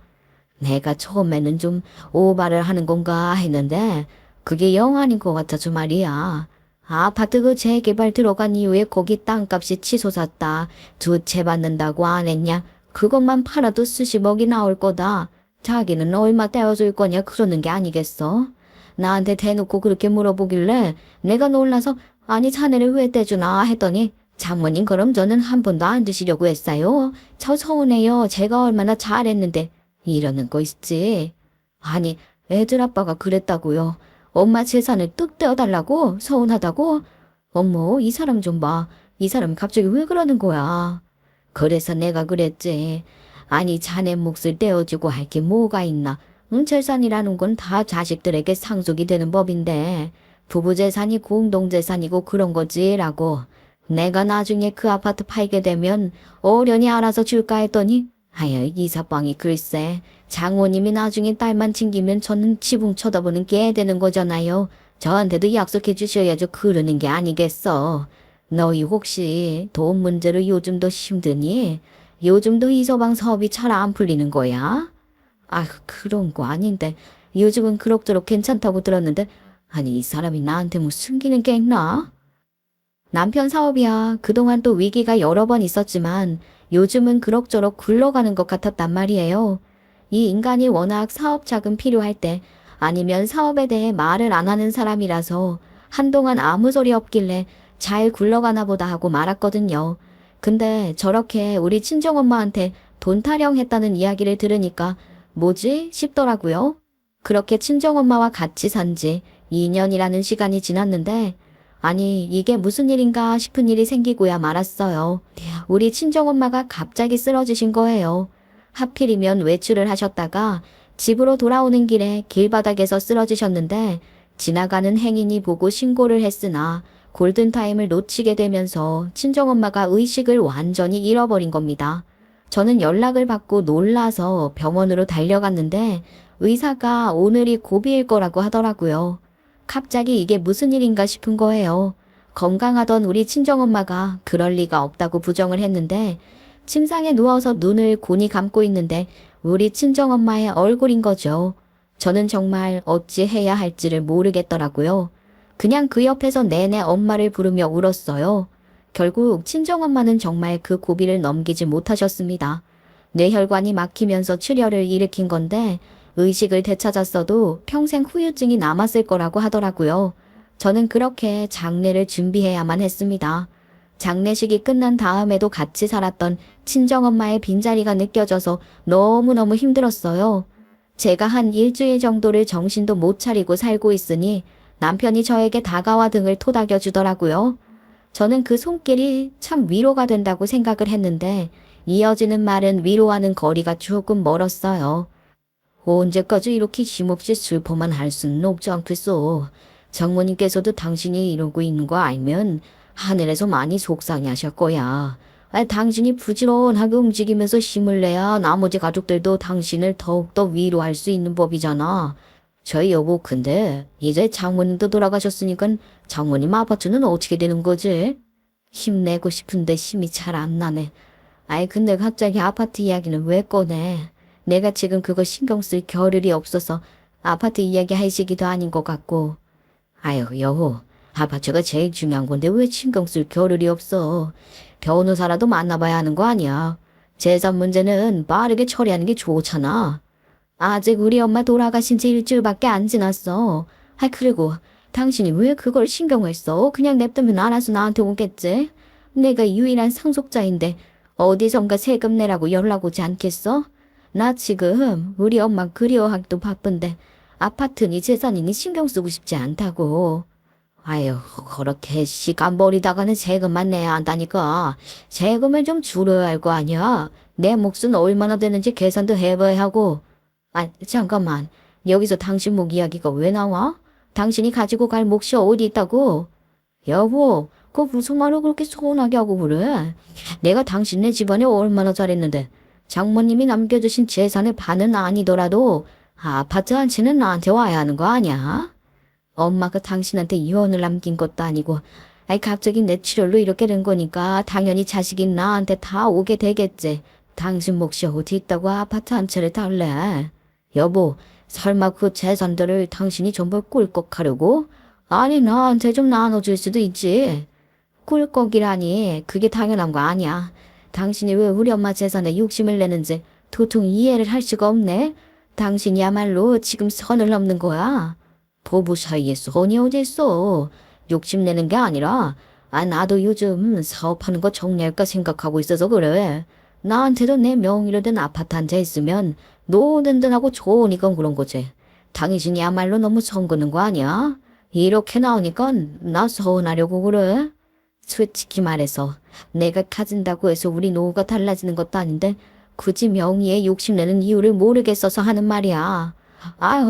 내가 처음에는 좀 오바를 하는 건가 했는데 그게 영 아닌 것 같아서 말이야. 아파트 그 재개발 들어간 이후에 거기 땅값이 치솟았다. 두 채 받는다고 안 했냐? 그것만 팔아도 수십억이 나올 거다. 자기는 얼마 떼어줄 거냐 그러는 게 아니겠어? 나한테 대놓고 그렇게 물어보길래 내가 놀라서 아니 자네를 왜 떼주나 했더니 장모님 그럼 저는 한 번도 안 드시려고 했어요. 저 서운해요. 제가 얼마나 잘했는데 이러는 거 있지. 아니 애들 아빠가 그랬다고요. 엄마 재산을 뚝 떼어달라고 서운하다고? 어머 이 사람 좀 봐. 이 사람 갑자기 왜 그러는 거야. 그래서 내가 그랬지. 아니 자네 몫을 떼어주고 할 게 뭐가 있나. 재산이라는 건 다 자식들에게 상속이 되는 법인데 부부 재산이 공동 재산이고 그런 거지라고. 내가 나중에 그 아파트 팔게 되면 어련히 알아서 줄까 했더니 아유 이사방이 글쎄 장모님이 나중에 딸만 챙기면 저는 지붕 쳐다보는 게 되는 거잖아요. 저한테도 약속해 주셔야죠. 그러는 게 아니겠어. 너희 혹시 돈 문제로 요즘도 힘드니? 요즘도 이서방 사업이 잘 안 풀리는 거야? 아 그런 거 아닌데 요즘은 그럭저럭 괜찮다고 들었는데 아니 이 사람이 나한테 뭐 숨기는 게 있나? 남편 사업이야. 그동안 또 위기가 여러 번 있었지만 요즘은 그럭저럭 굴러가는 것 같았단 말이에요. 이 인간이 워낙 사업 자금 필요할 때 아니면 사업에 대해 말을 안 하는 사람이라서 한동안 아무 소리 없길래 잘 굴러가나 보다 하고 말았거든요. 근데 저렇게 우리 친정엄마한테 돈 타령했다는 이야기를 들으니까 뭐지 싶더라고요. 그렇게 친정엄마와 같이 산 지 2년이라는 시간이 지났는데 아니 이게 무슨 일인가 싶은 일이 생기고야 말았어요. 우리 친정엄마가 갑자기 쓰러지신 거예요. 하필이면 외출을 하셨다가 집으로 돌아오는 길에 길바닥에서 쓰러지셨는데 지나가는 행인이 보고 신고를 했으나 골든타임을 놓치게 되면서 친정엄마가 의식을 완전히 잃어버린 겁니다. 저는 연락을 받고 놀라서 병원으로 달려갔는데 의사가 오늘이 고비일 거라고 하더라고요. 갑자기 이게 무슨 일인가 싶은 거예요. 건강하던 우리 친정엄마가 그럴 리가 없다고 부정을 했는데 침상에 누워서 눈을 곤히 감고 있는데 우리 친정엄마의 얼굴인 거죠. 저는 정말 어찌 해야 할지를 모르겠더라고요. 그냥 그 옆에서 내내 엄마를 부르며 울었어요. 결국 친정엄마는 정말 그 고비를 넘기지 못하셨습니다. 뇌혈관이 막히면서 출혈을 일으킨 건데 의식을 되찾았어도 평생 후유증이 남았을 거라고 하더라고요. 저는 그렇게 장례를 준비해야만 했습니다. 장례식이 끝난 다음에도 같이 살았던 친정엄마의 빈자리가 느껴져서 너무너무 힘들었어요. 제가 한 일주일 정도를 정신도 못 차리고 살고 있으니 남편이 저에게 다가와 등을 토닥여 주더라고요. 저는 그 손길이 참 위로가 된다고 생각을 했는데 이어지는 말은 위로와는 거리가 조금 멀었어요. 언제까지 이렇게 힘없이 슬퍼만 할 수는 없지 않겠소. 장모님께서도 당신이 이러고 있는 거 알면 하늘에서 많이 속상해 하실 거야. 당신이 부지런하게 움직이면서 힘을 내야 나머지 가족들도 당신을 더욱더 위로할 수 있는 법이잖아. 저희 여보, 근데 이제 장모님도 돌아가셨으니까 장모님 아파트는 어떻게 되는 거지? 힘내고 싶은데 힘이 잘 안 나네. 근데 갑자기 아파트 이야기는 왜 꺼내? 내가 지금 그거 신경 쓸 겨를이 없어서 아파트 이야기 할 시기도 아닌 것 같고. 여보, 아파트가 제일 중요한 건데 왜 신경 쓸 겨를이 없어? 변호사라도 만나봐야 하는 거 아니야. 재산 문제는 빠르게 처리하는 게 좋잖아. 아직 우리 엄마 돌아가신 지 일주일밖에 안 지났어. 그리고 당신이 왜 그걸 신경을 써? 그냥 냅두면 알아서 나한테 오겠지? 내가 유일한 상속자인데 어디선가 세금 내라고 연락 오지 않겠어? 나 지금 우리 엄마 그리워하기도 바쁜데 아파트니 재산이니 신경 쓰고 싶지 않다고. 그렇게 시간 버리다가는 세금만 내야 한다니까. 세금을 좀 줄여야 할 거 아니야. 내 몫은 얼마나 되는지 계산도 해봐야 하고. 잠깐만. 여기서 당신 목 이야기가 왜 나와? 당신이 가지고 갈 몫이 어디 있다고? 여보, 그거 무슨 말을 그렇게 서운하게 하고 그래? 내가 당신네 집안에 얼마나 잘했는데. 장모님이 남겨주신 재산의 반은 아니더라도 아파트 한 채는 나한테 와야 하는 거 아니야? 엄마가 당신한테 유언을 남긴 것도 아니고 갑자기 내 출혈로 이렇게 된 거니까 당연히 자식이 나한테 다 오게 되겠지. 당신 몫이 어디 있다고 아파트 한 채를 달래. 여보, 설마 그 재산들을 당신이 전부 꿀꺽하려고? 아니, 나한테 좀 나눠줄 수도 있지. 꿀꺽이라니, 그게 당연한 거 아니야. 당신이 왜 우리 엄마 재산에 욕심을 내는지 도통 이해를 할 수가 없네. 당신이야말로 지금 선을 넘는 거야. 부부 사이에 선이 어딨어. 욕심내는 게 아니라 나도 요즘 사업하는 거 정리할까 생각하고 있어서 그래. 나한테도 내 명의로 된 아파트 한 채 있으면 노든든하고 좋으니까 그런 거지. 당신이야말로 너무 선 긋는 거 아니야? 이렇게 나오니까 나 서운하려고 그래. 솔직히 말해서 내가 가진다고 해서 우리 노후가 달라지는 것도 아닌데 굳이 명의에 욕심내는 이유를 모르겠어서 하는 말이야.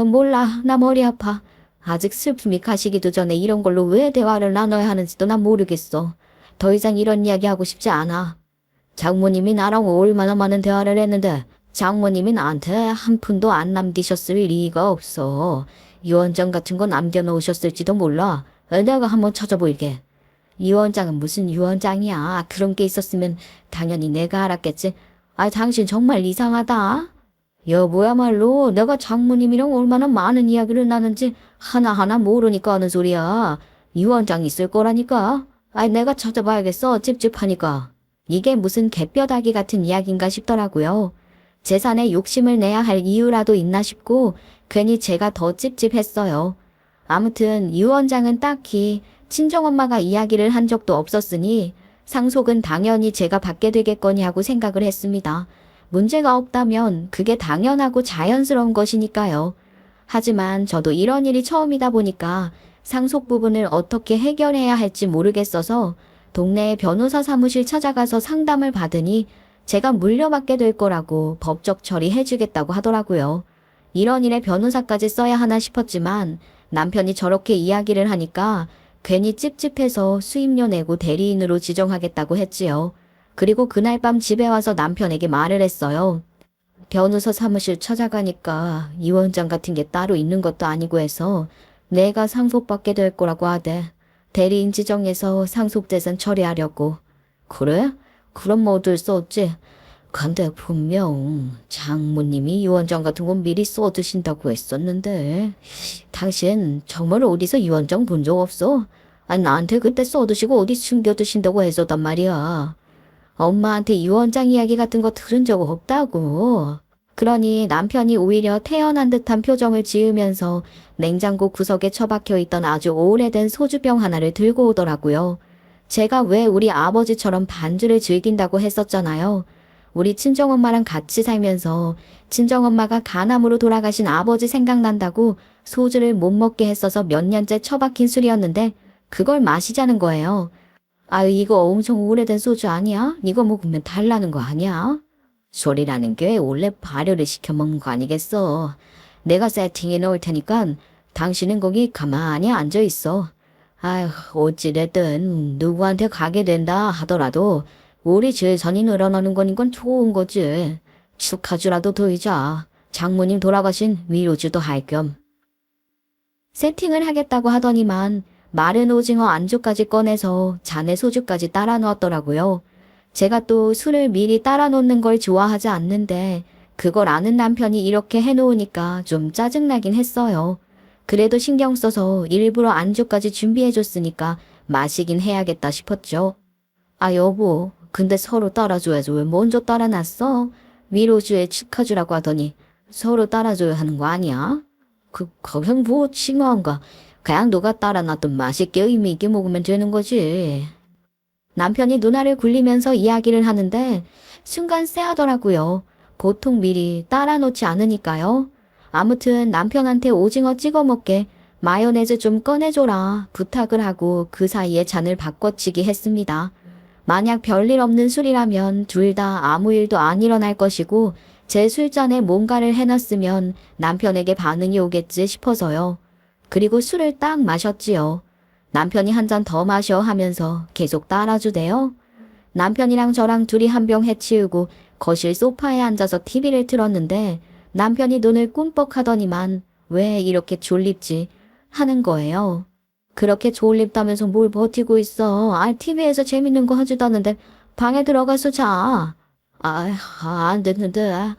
몰라. 나 머리 아파. 아직 슬픔이 가시기도 전에 이런 걸로 왜 대화를 나눠야 하는지도 난 모르겠어. 더 이상 이런 이야기 하고 싶지 않아. 장모님이 나랑 얼마나 많은 대화를 했는데 장모님이 나한테 한 푼도 안 남기셨을 리가 없어. 유언장 같은 거 남겨놓으셨을지도 몰라. 내가 한번 찾아볼게. 유언장은 무슨 유언장이야. 그런 게 있었으면 당연히 내가 알았겠지. 당신 정말 이상하다. 여보야말로 내가 장모님이랑 얼마나 많은 이야기를 나는지 하나하나 모르니까 하는 소리야. 유언장 있을 거라니까. 내가 찾아봐야겠어. 찝찝하니까. 이게 무슨 개뼈다귀 같은 이야기인가 싶더라고요. 재산에 욕심을 내야 할 이유라도 있나 싶고 괜히 제가 더 찝찝했어요. 아무튼 유언장은 딱히 친정엄마가 이야기를 한 적도 없었으니 상속은 당연히 제가 받게 되겠거니 하고 생각을 했습니다. 문제가 없다면 그게 당연하고 자연스러운 것이니까요. 하지만 저도 이런 일이 처음이다 보니까 상속 부분을 어떻게 해결해야 할지 모르겠어서 동네의 변호사 사무실 찾아가서 상담을 받으니 제가 물려받게 될 거라고 법적 처리해주겠다고 하더라고요. 이런 일에 변호사까지 써야 하나 싶었지만 남편이 저렇게 이야기를 하니까 괜히 찝찝해서 수임료 내고 대리인으로 지정하겠다고 했지요. 그리고 그날 밤 집에 와서 남편에게 말을 했어요. 변호사 사무실 찾아가니까 유언장 같은 게 따로 있는 것도 아니고 해서 내가 상속받게 될 거라고 하대. 대리인 지정해서 상속재산 처리하려고. 그래? 그럼 뭐들 썼지? 근데 분명 장모님이 유언장 같은 건 미리 써두신다고 했었는데 당신 정말 어디서 유언장 본 적 없어? 나한테 그때 써두시고 어디 숨겨두신다고 했었단 말이야. 엄마한테 유언장 이야기 같은 거 들은 적 없다고. 그러니 남편이 오히려 태연한 듯한 표정을 지으면서 냉장고 구석에 처박혀 있던 아주 오래된 소주병 하나를 들고 오더라고요. 제가 왜 우리 아버지처럼 반주를 즐긴다고 했었잖아요. 우리 친정엄마랑 같이 살면서 친정엄마가 간암으로 돌아가신 아버지 생각난다고 소주를 못 먹게 했어서 몇 년째 처박힌 술이었는데 그걸 마시자는 거예요. 이거 엄청 오래된 소주 아니야? 이거 먹으면 달라는 거 아니야? 술이라는 게 원래 발효를 시켜 먹는 거 아니겠어. 내가 세팅해 놓을 테니까 당신은 거기 가만히 앉아 있어. 어찌됐든 누구한테 가게 된다 하더라도 우리 재산이 늘어나는 거니까 좋은 거지. 축하주라도 드리자. 장모님 돌아가신 위로주도 할 겸. 세팅을 하겠다고 하더니만 마른 오징어 안주까지 꺼내서 잔에 소주까지 따라 놓았더라고요. 제가 또 술을 미리 따라 놓는 걸 좋아하지 않는데 그걸 아는 남편이 이렇게 해놓으니까 좀 짜증나긴 했어요. 그래도 신경 써서 일부러 안주까지 준비해줬으니까 마시긴 해야겠다 싶었죠. 아 여보, 근데 서로 따라줘야지 왜 먼저 따라놨어? 위로주에 축하주라고 하더니 서로 따라줘야 하는 거 아니야? 그냥 뭐 칭어한가. 그냥 너가 따라놨던 맛있게 의미 있게 먹으면 되는 거지. 남편이 누나를 굴리면서 이야기를 하는데 순간 쎄하더라고요. 보통 미리 따라 놓지 않으니까요. 아무튼 남편한테 오징어 찍어 먹게 마요네즈 좀 꺼내줘라 부탁을 하고 그 사이에 잔을 바꿔치기 했습니다. 만약 별일 없는 술이라면 둘 다 아무 일도 안 일어날 것이고 제 술잔에 뭔가를 해놨으면 남편에게 반응이 오겠지 싶어서요. 그리고 술을 딱 마셨지요. 남편이 한 잔 더 마셔 하면서 계속 따라주대요. 남편이랑 저랑 둘이 한 병 해치우고 거실 소파에 앉아서 TV를 틀었는데 남편이 눈을 꿈뻑하더니만 왜 이렇게 졸립지 하는 거예요. 그렇게 졸립다면서 뭘 버티고 있어. TV에서 재밌는 거 하지도 않는데 방에 들어가서 자. 안 됐는데.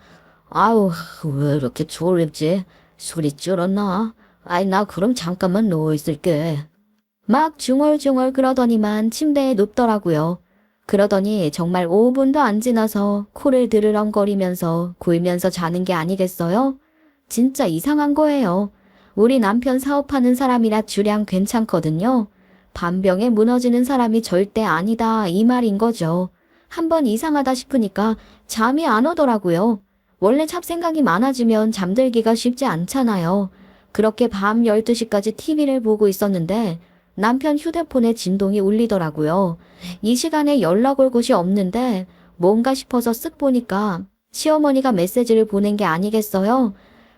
아우, 왜 이렇게 졸립지? 술이 줄었나? 나 그럼 잠깐만 누워있을게. 막 중얼중얼 그러더니만 침대에 눕더라고요. 그러더니 정말 5분도 안 지나서 코를 드르렁거리면서 골면서 자는 게 아니겠어요? 진짜 이상한 거예요. 우리 남편 사업하는 사람이라 주량 괜찮거든요. 반병에 무너지는 사람이 절대 아니다 이 말인 거죠. 한번 이상하다 싶으니까 잠이 안 오더라고요. 원래 잡생각이 많아지면 잠들기가 쉽지 않잖아요. 그렇게 밤 12시까지 TV를 보고 있었는데 남편 휴대폰에 진동이 울리더라고요. 이 시간에 연락 올 곳이 없는데 뭔가 싶어서 쓱 보니까 시어머니가 메시지를 보낸 게 아니겠어요?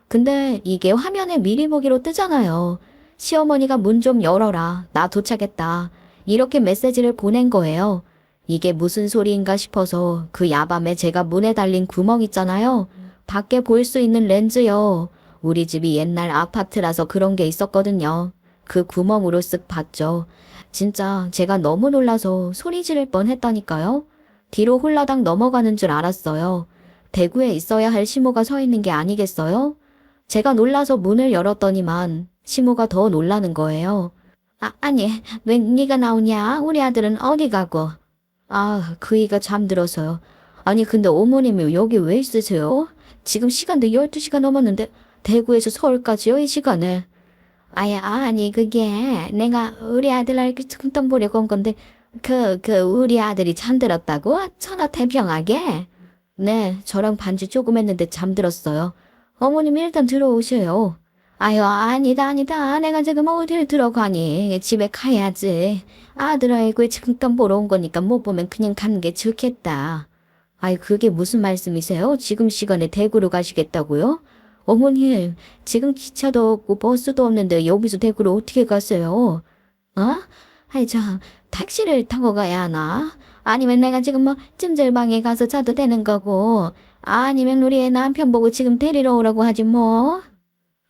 근데 이게 화면에 미리 보기로 뜨잖아요. 시어머니가 문 좀 열어라. 나 도착했다. 이렇게 메시지를 보낸 거예요. 이게 무슨 소리인가 싶어서 그 야밤에 제가 문에 달린 구멍 있잖아요. 밖에 볼 수 있는 렌즈요. 우리 집이 옛날 아파트라서 그런 게 있었거든요. 그 구멍으로 쓱 봤죠. 진짜 제가 너무 놀라서 소리 지를 뻔했다니까요. 뒤로 홀라당 넘어가는 줄 알았어요. 대구에 있어야 할 시모가 서 있는 게 아니겠어요? 제가 놀라서 문을 열었더니만 시모가 더 놀라는 거예요. 아니, 왜 네가 나오냐? 우리 아들은 어디 가고? 그이가 잠들어서요. 아니 근데 어머님이 여기 왜 있으세요? 지금 시간도 12시가 넘었는데 대구에서 서울까지요 이 시간에. 아니 그게 내가 우리 아들을 금돈 보려고 온 건데 우리 아들이 잠들었다고? 천하태평하게? 네, 저랑 반지 조금 했는데 잠들었어요. 어머님 일단 들어오셔요. 아니다. 내가 지금 어딜 들어가니? 집에 가야지. 아들 얼굴 잠깐 보러 온 거니까 못 보면 그냥 가는 게 좋겠다. 그게 무슨 말씀이세요? 지금 시간에 대구로 가시겠다고요? 어머님, 지금 기차도 없고 버스도 없는데 여기서 대구로 어떻게 가세요? 택시를 타고 가야 하나? 아니면 내가 지금 찜질방에 가서 자도 되는 거고, 아니면 우리 애 남편 보고 지금 데리러 오라고 하지 뭐.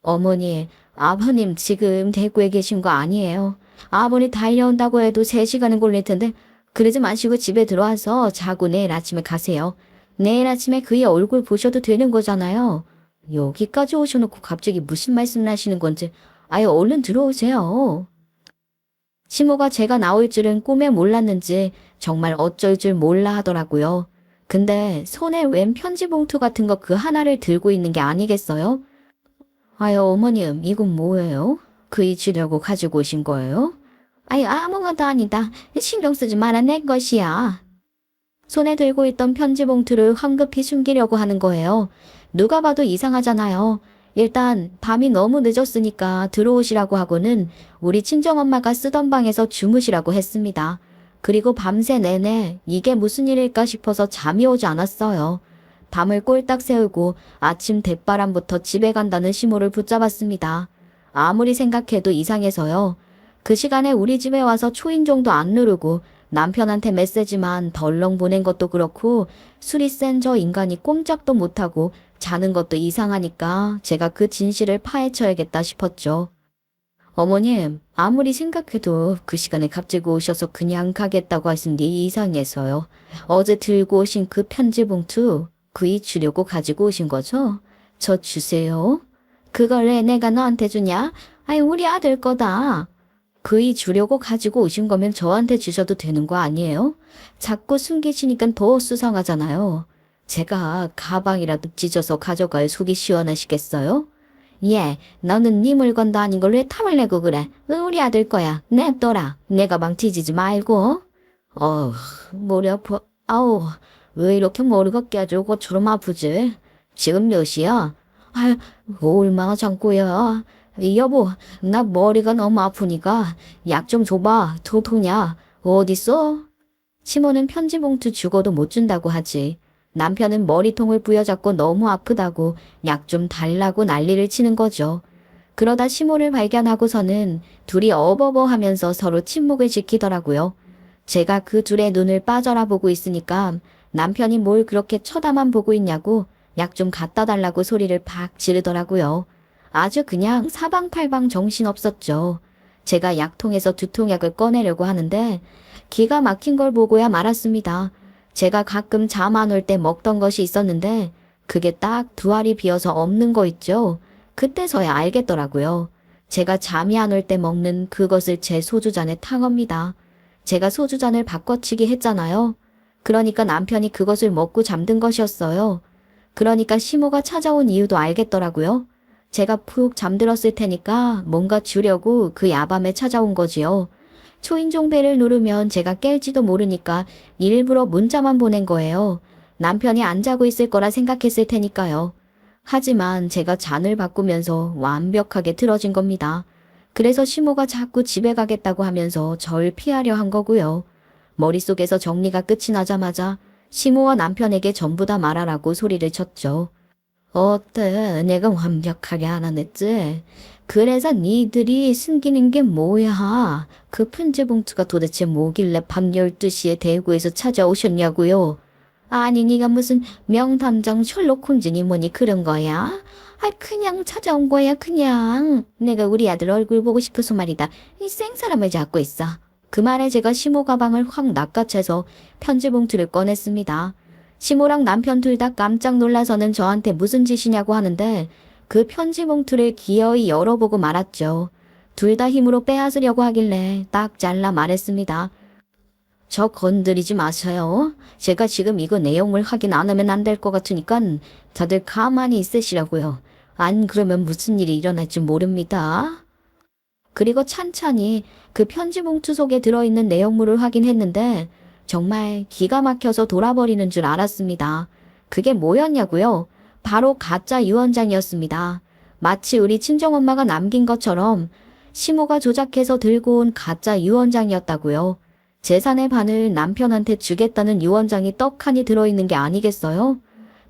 어머니, 아버님 지금 대구에 계신 거 아니에요. 아버님 달려온다고 해도 3시간은 걸릴 텐데 그러지 마시고 집에 들어와서 자고 내일 아침에 가세요. 내일 아침에 그의 얼굴 보셔도 되는 거잖아요. 여기까지 오셔놓고 갑자기 무슨 말씀을 하시는 건지 얼른 들어오세요. 시모가 제가 나올 줄은 꿈에 몰랐는지 정말 어쩔 줄 몰라 하더라고요. 근데 손에 웬 편지 봉투 같은 거 그 하나를 들고 있는 게 아니겠어요? 어머님, 이건 뭐예요? 그이 주려고 가지고 오신 거예요? 아무것도 아니다. 신경 쓰지 마라, 내 것이야. 손에 들고 있던 편지 봉투를 황급히 숨기려고 하는 거예요. 누가 봐도 이상하잖아요. 일단 밤이 너무 늦었으니까 들어오시라고 하고는 우리 친정엄마가 쓰던 방에서 주무시라고 했습니다. 그리고 밤새 내내 이게 무슨 일일까 싶어서 잠이 오지 않았어요. 밤을 꼴딱 새우고 아침 대바람부터 집에 간다는 시모를 붙잡았습니다. 아무리 생각해도 이상해서요. 그 시간에 우리 집에 와서 초인종도 안 누르고 남편한테 메시지만 덜렁 보낸 것도 그렇고 술이 센 저 인간이 꼼짝도 못하고 자는 것도 이상하니까 제가 그 진실을 파헤쳐야겠다 싶었죠. 어머님, 아무리 생각해도 그 시간에 갑자기 오셔서 그냥 가겠다고 하신 게 이상해서요. 어제 들고 오신 그 편지 봉투 그이 주려고 가지고 오신 거죠? 저 주세요. 그걸 왜 내가 너한테 주냐? 아이, 우리 아들 거다. 그이 주려고 가지고 오신 거면 저한테 주셔도 되는 거 아니에요? 자꾸 숨기시니까 더 수상하잖아요. 제가 가방이라도 찢어서 가져갈 속이 시원하시겠어요? 예, 너는 네 물건도 아닌 걸 왜 탐을 내고 그래? 우리 아들 거야. 냅둬라. 내 가방 찢지 말고. 머리 아파. 아우, 왜 이렇게 머리가 깨지고 것처럼 아프지? 지금 몇 시야? 아유, 얼마나 잠꼬야. 여보, 나 머리가 너무 아프니까 약 좀 줘봐. 도통이야. 어딨어? 시모는 편지 봉투 주고도 못 준다고 하지. 남편은 머리통을 부여잡고 너무 아프다고 약 좀 달라고 난리를 치는 거죠. 그러다 시모를 발견하고서는 둘이 어버버 하면서 서로 침묵을 지키더라고요. 제가 그 둘의 눈을 빠져라 보고 있으니까 남편이 뭘 그렇게 쳐다만 보고 있냐고 약 좀 갖다 달라고 소리를 팍 지르더라고요. 아주 그냥 사방팔방 정신없었죠. 제가 약통에서 두통약을 꺼내려고 하는데 기가 막힌 걸 보고야 말았습니다. 제가 가끔 잠 안 올 때 먹던 것이 있었는데 그게 딱 두 알이 비어서 없는 거 있죠. 그때서야 알겠더라고요. 제가 잠이 안 올 때 먹는 그것을 제 소주잔에 탄 겁니다. 제가 소주잔을 바꿔치기 했잖아요. 그러니까 남편이 그것을 먹고 잠든 것이었어요. 그러니까 시모가 찾아온 이유도 알겠더라고요. 제가 푹 잠들었을 테니까 뭔가 주려고 그 야밤에 찾아온 거지요. 초인종 벨을 누르면 제가 깰지도 모르니까 일부러 문자만 보낸 거예요. 남편이 안 자고 있을 거라 생각했을 테니까요. 하지만 제가 잔을 바꾸면서 완벽하게 틀어진 겁니다. 그래서 시모가 자꾸 집에 가겠다고 하면서 절 피하려 한 거고요. 머릿속에서 정리가 끝이 나자마자 시모와 남편에게 전부 다 말하라고 소리를 쳤죠. 어때? 내가 완벽하게 알아냈지? 그래서 니들이 숨기는 게 뭐야? 그 편지 봉투가 도대체 뭐길래 밤 12시에 대구에서 찾아오셨냐고요? 아니, 네가 무슨 명탐정 셜록 홈즈니 뭐니 그런 거야? 아, 그냥 찾아온 거야, 그냥. 내가 우리 아들 얼굴 보고 싶어서 말이다. 이 생사람을 잡고 있어. 그 말에 제가 시모 가방을 확 낚아채서 편지 봉투를 꺼냈습니다. 시모랑 남편 둘 다 깜짝 놀라서는 저한테 무슨 짓이냐고 하는데 그 편지 봉투를 기어이 열어보고 말았죠. 둘 다 힘으로 빼앗으려고 하길래 딱 잘라 말했습니다. 저 건드리지 마세요. 제가 지금 이거 내용을 확인 안 하면 안 될 것 같으니까 다들 가만히 있으시라고요. 안 그러면 무슨 일이 일어날지 모릅니다. 그리고 찬찬히 그 편지 봉투 속에 들어있는 내용물을 확인했는데 정말 기가 막혀서 돌아버리는 줄 알았습니다. 그게 뭐였냐고요? 바로 가짜 유언장이었습니다. 마치 우리 친정엄마가 남긴 것처럼 시모가 조작해서 들고 온 가짜 유언장이었다고요. 재산의 반을 남편한테 주겠다는 유언장이 떡하니 들어있는 게 아니겠어요?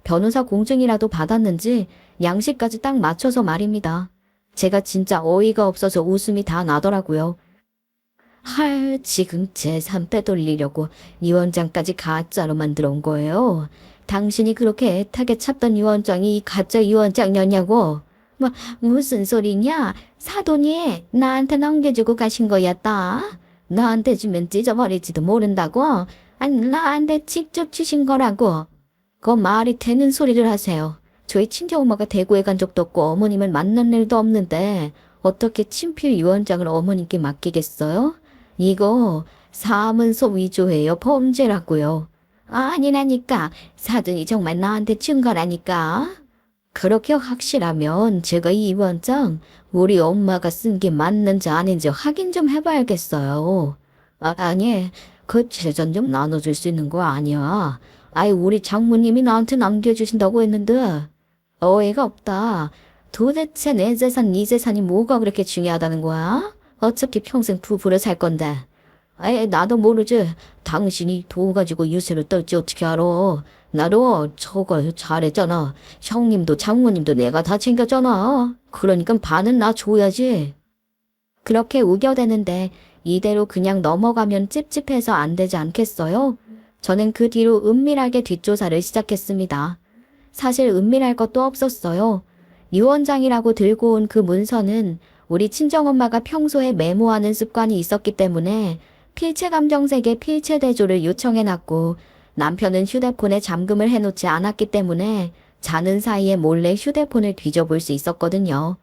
변호사 공증이라도 받았는지 양식까지 딱 맞춰서 말입니다. 제가 진짜 어이가 없어서 웃음이 다 나더라고요. 지금 재산 빼돌리려고 유언장까지 가짜로 만들어 온 거예요. 당신이 그렇게 애타게 찾던 유언장이 가짜 유언장이었냐고. 무슨 소리냐? 사돈이 나한테 넘겨주고 가신 거였다. 나한테 주면 찢어버릴지도 모른다고? 아니, 나한테 직접 주신 거라고. 그 말이 되는 소리를 하세요. 저희 친정엄마가 대구에 간 적도 없고 어머님을 만난 일도 없는데 어떻게 친필 유언장을 어머님께 맡기겠어요? 이거 사문서 위조예요. 범죄라고요. 아니라니까. 사돈이 정말 나한테 준 거라니까. 그렇게 확실하면 제가 이 유언장 우리 엄마가 쓴 게 맞는지 아닌지 확인 좀 해봐야겠어요. 아니, 그 재산 좀 나눠줄 수 있는 거 아니야. 아이, 우리 장모님이 나한테 남겨주신다고 했는데 어이가 없다. 도대체 내 재산, 네 재산이 뭐가 그렇게 중요하다는 거야? 어차피 평생 부부로 살 건데. 아이, 나도 모르지. 당신이 돈 가지고 유세를 떨지 어떻게 알아. 나도 저거 잘했잖아. 형님도 장모님도 내가 다 챙겼잖아. 그러니까 반은 나 줘야지. 그렇게 우겨대는데 이대로 그냥 넘어가면 찝찝해서 안 되지 않겠어요? 저는 그 뒤로 은밀하게 뒷조사를 시작했습니다. 사실 은밀할 것도 없었어요. 유언장이라고 들고 온 그 문서는 우리 친정엄마가 평소에 메모하는 습관이 있었기 때문에 필체감정색의 필체대조를 요청해놨고, 남편은 휴대폰에 잠금을 해놓지 않았기 때문에 자는 사이에 몰래 휴대폰을 뒤져볼 수 있었거든요.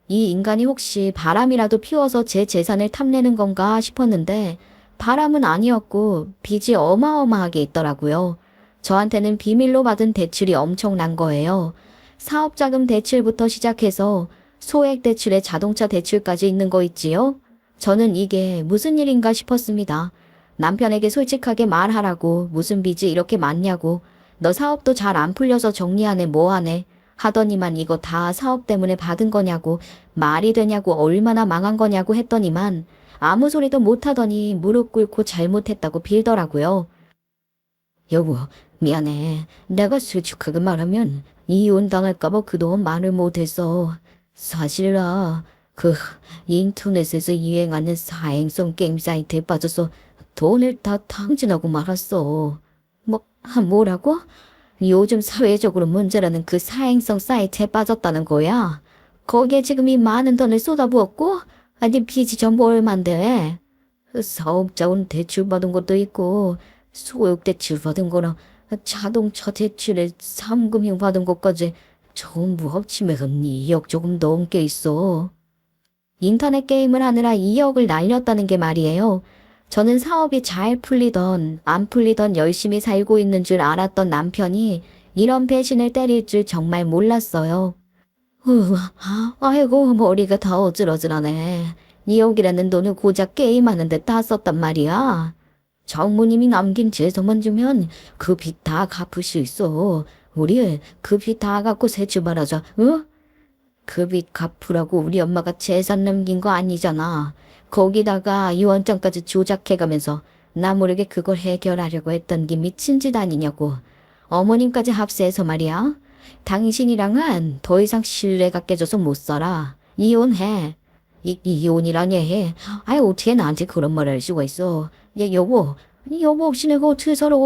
이 인간이 혹시 바람이라도 피워서 제 재산을 탐내는 건가 싶었는데 바람은 아니었고 빚이 어마어마하게 있더라고요. 저한테는 비밀로 받은 대출이 엄청난 거예요. 사업자금 대출부터 시작해서 소액 대출에 자동차 대출까지 있는 거 있지요? 저는 이게 무슨 일인가 싶었습니다. 남편에게 솔직하게 말하라고, 무슨 빚이 이렇게 많냐고, 너 사업도 잘 안 풀려서 정리하네 뭐하네 하더니만 이거 다 사업 때문에 받은 거냐고, 말이 되냐고, 얼마나 망한 거냐고 했더니만 아무 소리도 못하더니 무릎 꿇고 잘못했다고 빌더라고요. 여보, 미안해. 내가 솔직하게 말하면 이혼 당할까봐 그동안 말을 못했어. 사실라, 인터넷에서 유행하는 사행성 게임 사이트에 빠져서 돈을 다 탕진하고 말았어. 뭐라고? 요즘 사회적으로 문제라는 그 사행성 사이트에 빠졌다는 거야? 거기에 지금 이 많은 돈을 쏟아부었고? 아니, 빚이 전부 얼만데? 사업자원 대출 받은 것도 있고, 소액 대출 받은 거랑 자동차 대출에 삼금융 받은 것까지 전부 합치면 2억 조금 넘게 있어. 인터넷 게임을 하느라 2억을 날렸다는 게 말이에요. 저는 사업이 잘 풀리던 안 풀리던 열심히 살고 있는 줄 알았던 남편이 이런 배신을 때릴 줄 정말 몰랐어요. 아이고, 머리가 다 어질어질하네. 2억이라는 돈을 고작 게임하는데 다 썼단 말이야. 장모님이 남긴 재산만 주면 그 빚 다 갚을 수 있어. 우리 그 빚 다 갚고 새 출발하자, 응? 그 빚 갚으라고 우리 엄마가 재산 남긴 거 아니잖아. 거기다가 유언장까지 조작해가면서 나 모르게 그걸 해결하려고 했던 게 미친 짓 아니냐고. 어머님까지 합세해서 말이야. 당신이랑은 더 이상 신뢰가 깨져서 못 살아. 이혼해. 이혼이라니 해. 아이, 어떻게 나한테 그런 말을 할 수가 있어. 여보 없이 내가 어떻게 살아.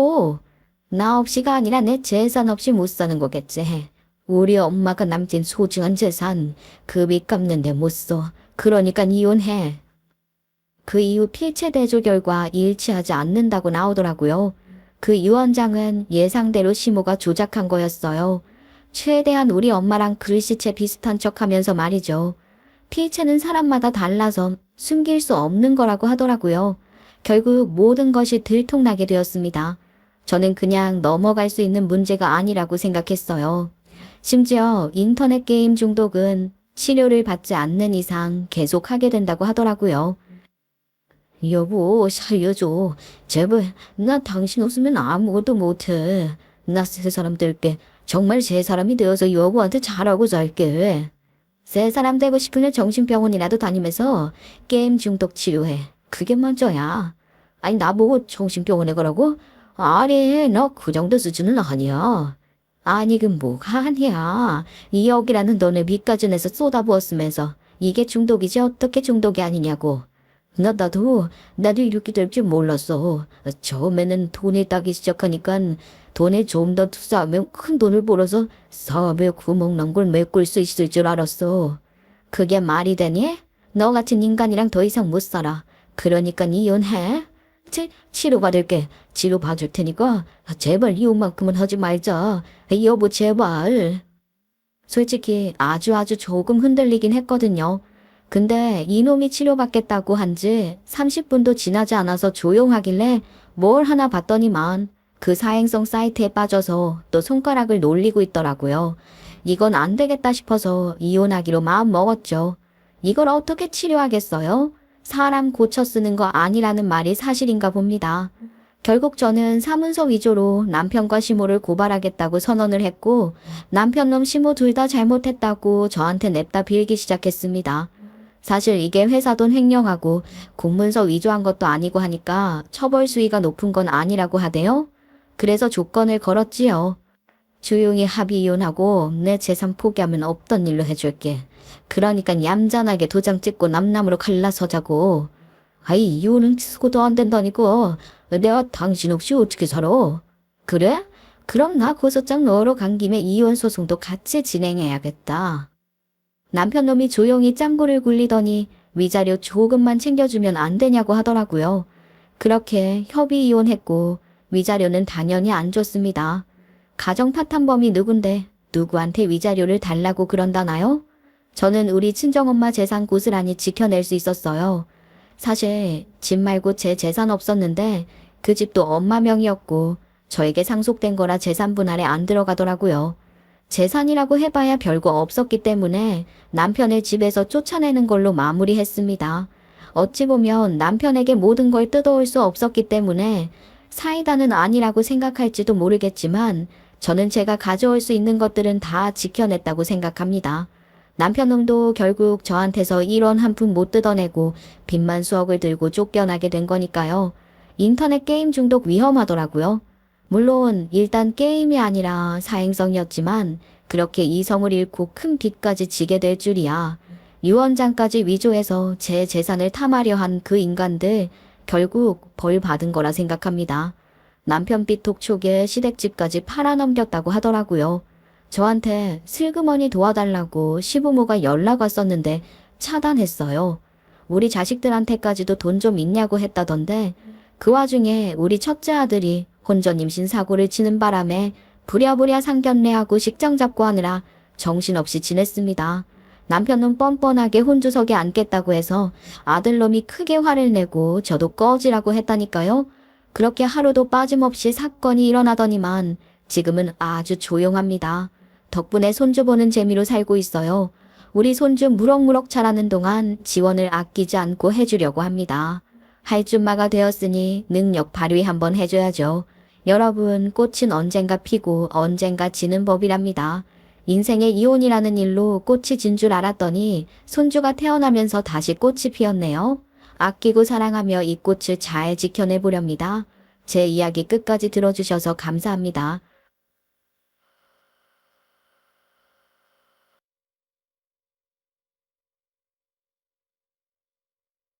나 없이가 아니라 내 재산 없이 못 사는 거겠지. 우리 엄마가 남긴 소중한 재산 그 빚 갚는데 못 써. 그러니까 이혼해. 그 이후 필체 대조 결과 일치하지 않는다고 나오더라고요. 그 유언장은 예상대로 시모가 조작한 거였어요. 최대한 우리 엄마랑 글씨체 비슷한 척하면서 말이죠. 필체는 사람마다 달라서 숨길 수 없는 거라고 하더라고요. 결국 모든 것이 들통나게 되었습니다. 저는 그냥 넘어갈 수 있는 문제가 아니라고 생각했어요. 심지어 인터넷 게임 중독은 치료를 받지 않는 이상 계속 하게 된다고 하더라고요. 여보, 살려줘. 제발, 나 당신 없으면 아무것도 못해. 나 새 사람 될게. 정말 새 사람이 되어서 여보한테 잘하고 살게. 새 사람 되고 싶으면 정신병원이라도 다니면서 게임 중독 치료해. 그게 먼저야. 아니, 나보고 정신병원에 가라고? 아니, 너 그 정도 수준은 아니야. 아니, 그 뭐가 아니야. 2억이라는 돈을 빚까지 내서 쏟아부었으면서 이게 중독이지 어떻게 중독이 아니냐고. 나도 이렇게 될 줄 몰랐어. 처음에는 돈이 따기 시작하니까 돈에 좀 더 투자하면 큰 돈을 벌어서 사업에 구멍난 걸 메꿀 수 있을 줄 알았어. 그게 말이 되니? 너 같은 인간이랑 더 이상 못 살아. 그러니까 이혼해. 치료받을게. 치료봐줄 테니까 제발 이혼만큼은 하지 말자. 여보, 제발. 솔직히 아주 조금 흔들리긴 했거든요. 근데 이놈이 치료받겠다고 한 지 30분도 지나지 않아서 조용하길래 뭘 하나 봤더니만 그 사행성 사이트에 빠져서 또 손가락을 놀리고 있더라고요. 이건 안 되겠다 싶어서 이혼하기로 마음 먹었죠. 이걸 어떻게 치료하겠어요? 사람 고쳐 쓰는 거 아니라는 말이 사실인가 봅니다. 결국 저는 사문서 위조로 남편과 시모를 고발하겠다고 선언을 했고, 남편놈 시모 둘 다 잘못했다고 저한테 냅다 빌기 시작했습니다. 사실 이게 회사 돈 횡령하고 공문서 위조한 것도 아니고 하니까 처벌 수위가 높은 건 아니라고 하대요. 그래서 조건을 걸었지요. 조용히 합의 이혼하고 내 재산 포기하면 없던 일로 해줄게. 그러니까 얌전하게 도장 찍고 남남으로 갈라서자고. 아이, 이혼은 쓰고도 안 된다니까. 내가 당신 없이 어떻게 살아? 그래? 그럼 나 고소장 넣으러 간 김에 이혼 소송도 같이 진행해야겠다. 남편놈이 조용히 짱구를 굴리더니 위자료 조금만 챙겨주면 안 되냐고 하더라고요. 그렇게 협의 이혼했고 위자료는 당연히 안 줬습니다. 가정 파탄범이 누군데 누구한테 위자료를 달라고 그런다나요? 저는 우리 친정엄마 재산 고스란히 지켜낼 수 있었어요. 사실 집 말고 제 재산 없었는데 그 집도 엄마 명의였고 저에게 상속된 거라 재산 분할에 안 들어가더라고요. 재산이라고 해봐야 별거 없었기 때문에 남편을 집에서 쫓아내는 걸로 마무리했습니다. 어찌 보면 남편에게 모든 걸 뜯어올 수 없었기 때문에 사이다는 아니라고 생각할지도 모르겠지만 저는 제가 가져올 수 있는 것들은 다 지켜냈다고 생각합니다. 남편놈도 결국 저한테서 1원 한 푼 못 뜯어내고 빚만 수억을 들고 쫓겨나게 된 거니까요. 인터넷 게임 중독 위험하더라고요. 물론 일단 게임이 아니라 사행성이었지만 그렇게 이성을 잃고 큰 빚까지 지게 될 줄이야. 유언장까지 위조해서 제 재산을 탐하려 한 그 인간들 결국 벌 받은 거라 생각합니다. 남편 빚 톡촉에 시댁집까지 팔아넘겼다고 하더라고요. 저한테 슬그머니 도와달라고 시부모가 연락 왔었는데 차단했어요. 우리 자식들한테까지도 돈 좀 있냐고 했다던데 그 와중에 우리 첫째 아들이 혼전 임신 사고를 치는 바람에 부랴부랴 상견례하고 식장 잡고 하느라 정신없이 지냈습니다. 남편은 뻔뻔하게 혼주석에 앉겠다고 해서 아들놈이 크게 화를 내고 저도 꺼지라고 했다니까요. 그렇게 하루도 빠짐없이 사건이 일어나더니만 지금은 아주 조용합니다. 덕분에 손주 보는 재미로 살고 있어요. 우리 손주 무럭무럭 자라는 동안 지원을 아끼지 않고 해주려고 합니다. 할줌마가 되었으니 능력 발휘 한번 해줘야죠. 여러분, 꽃은 언젠가 피고 언젠가 지는 법이랍니다. 인생의 이혼이라는 일로 꽃이 진 줄 알았더니 손주가 태어나면서 다시 꽃이 피었네요. 아끼고 사랑하며 이 꽃을 잘 지켜내보렵니다. 제 이야기 끝까지 들어주셔서 감사합니다.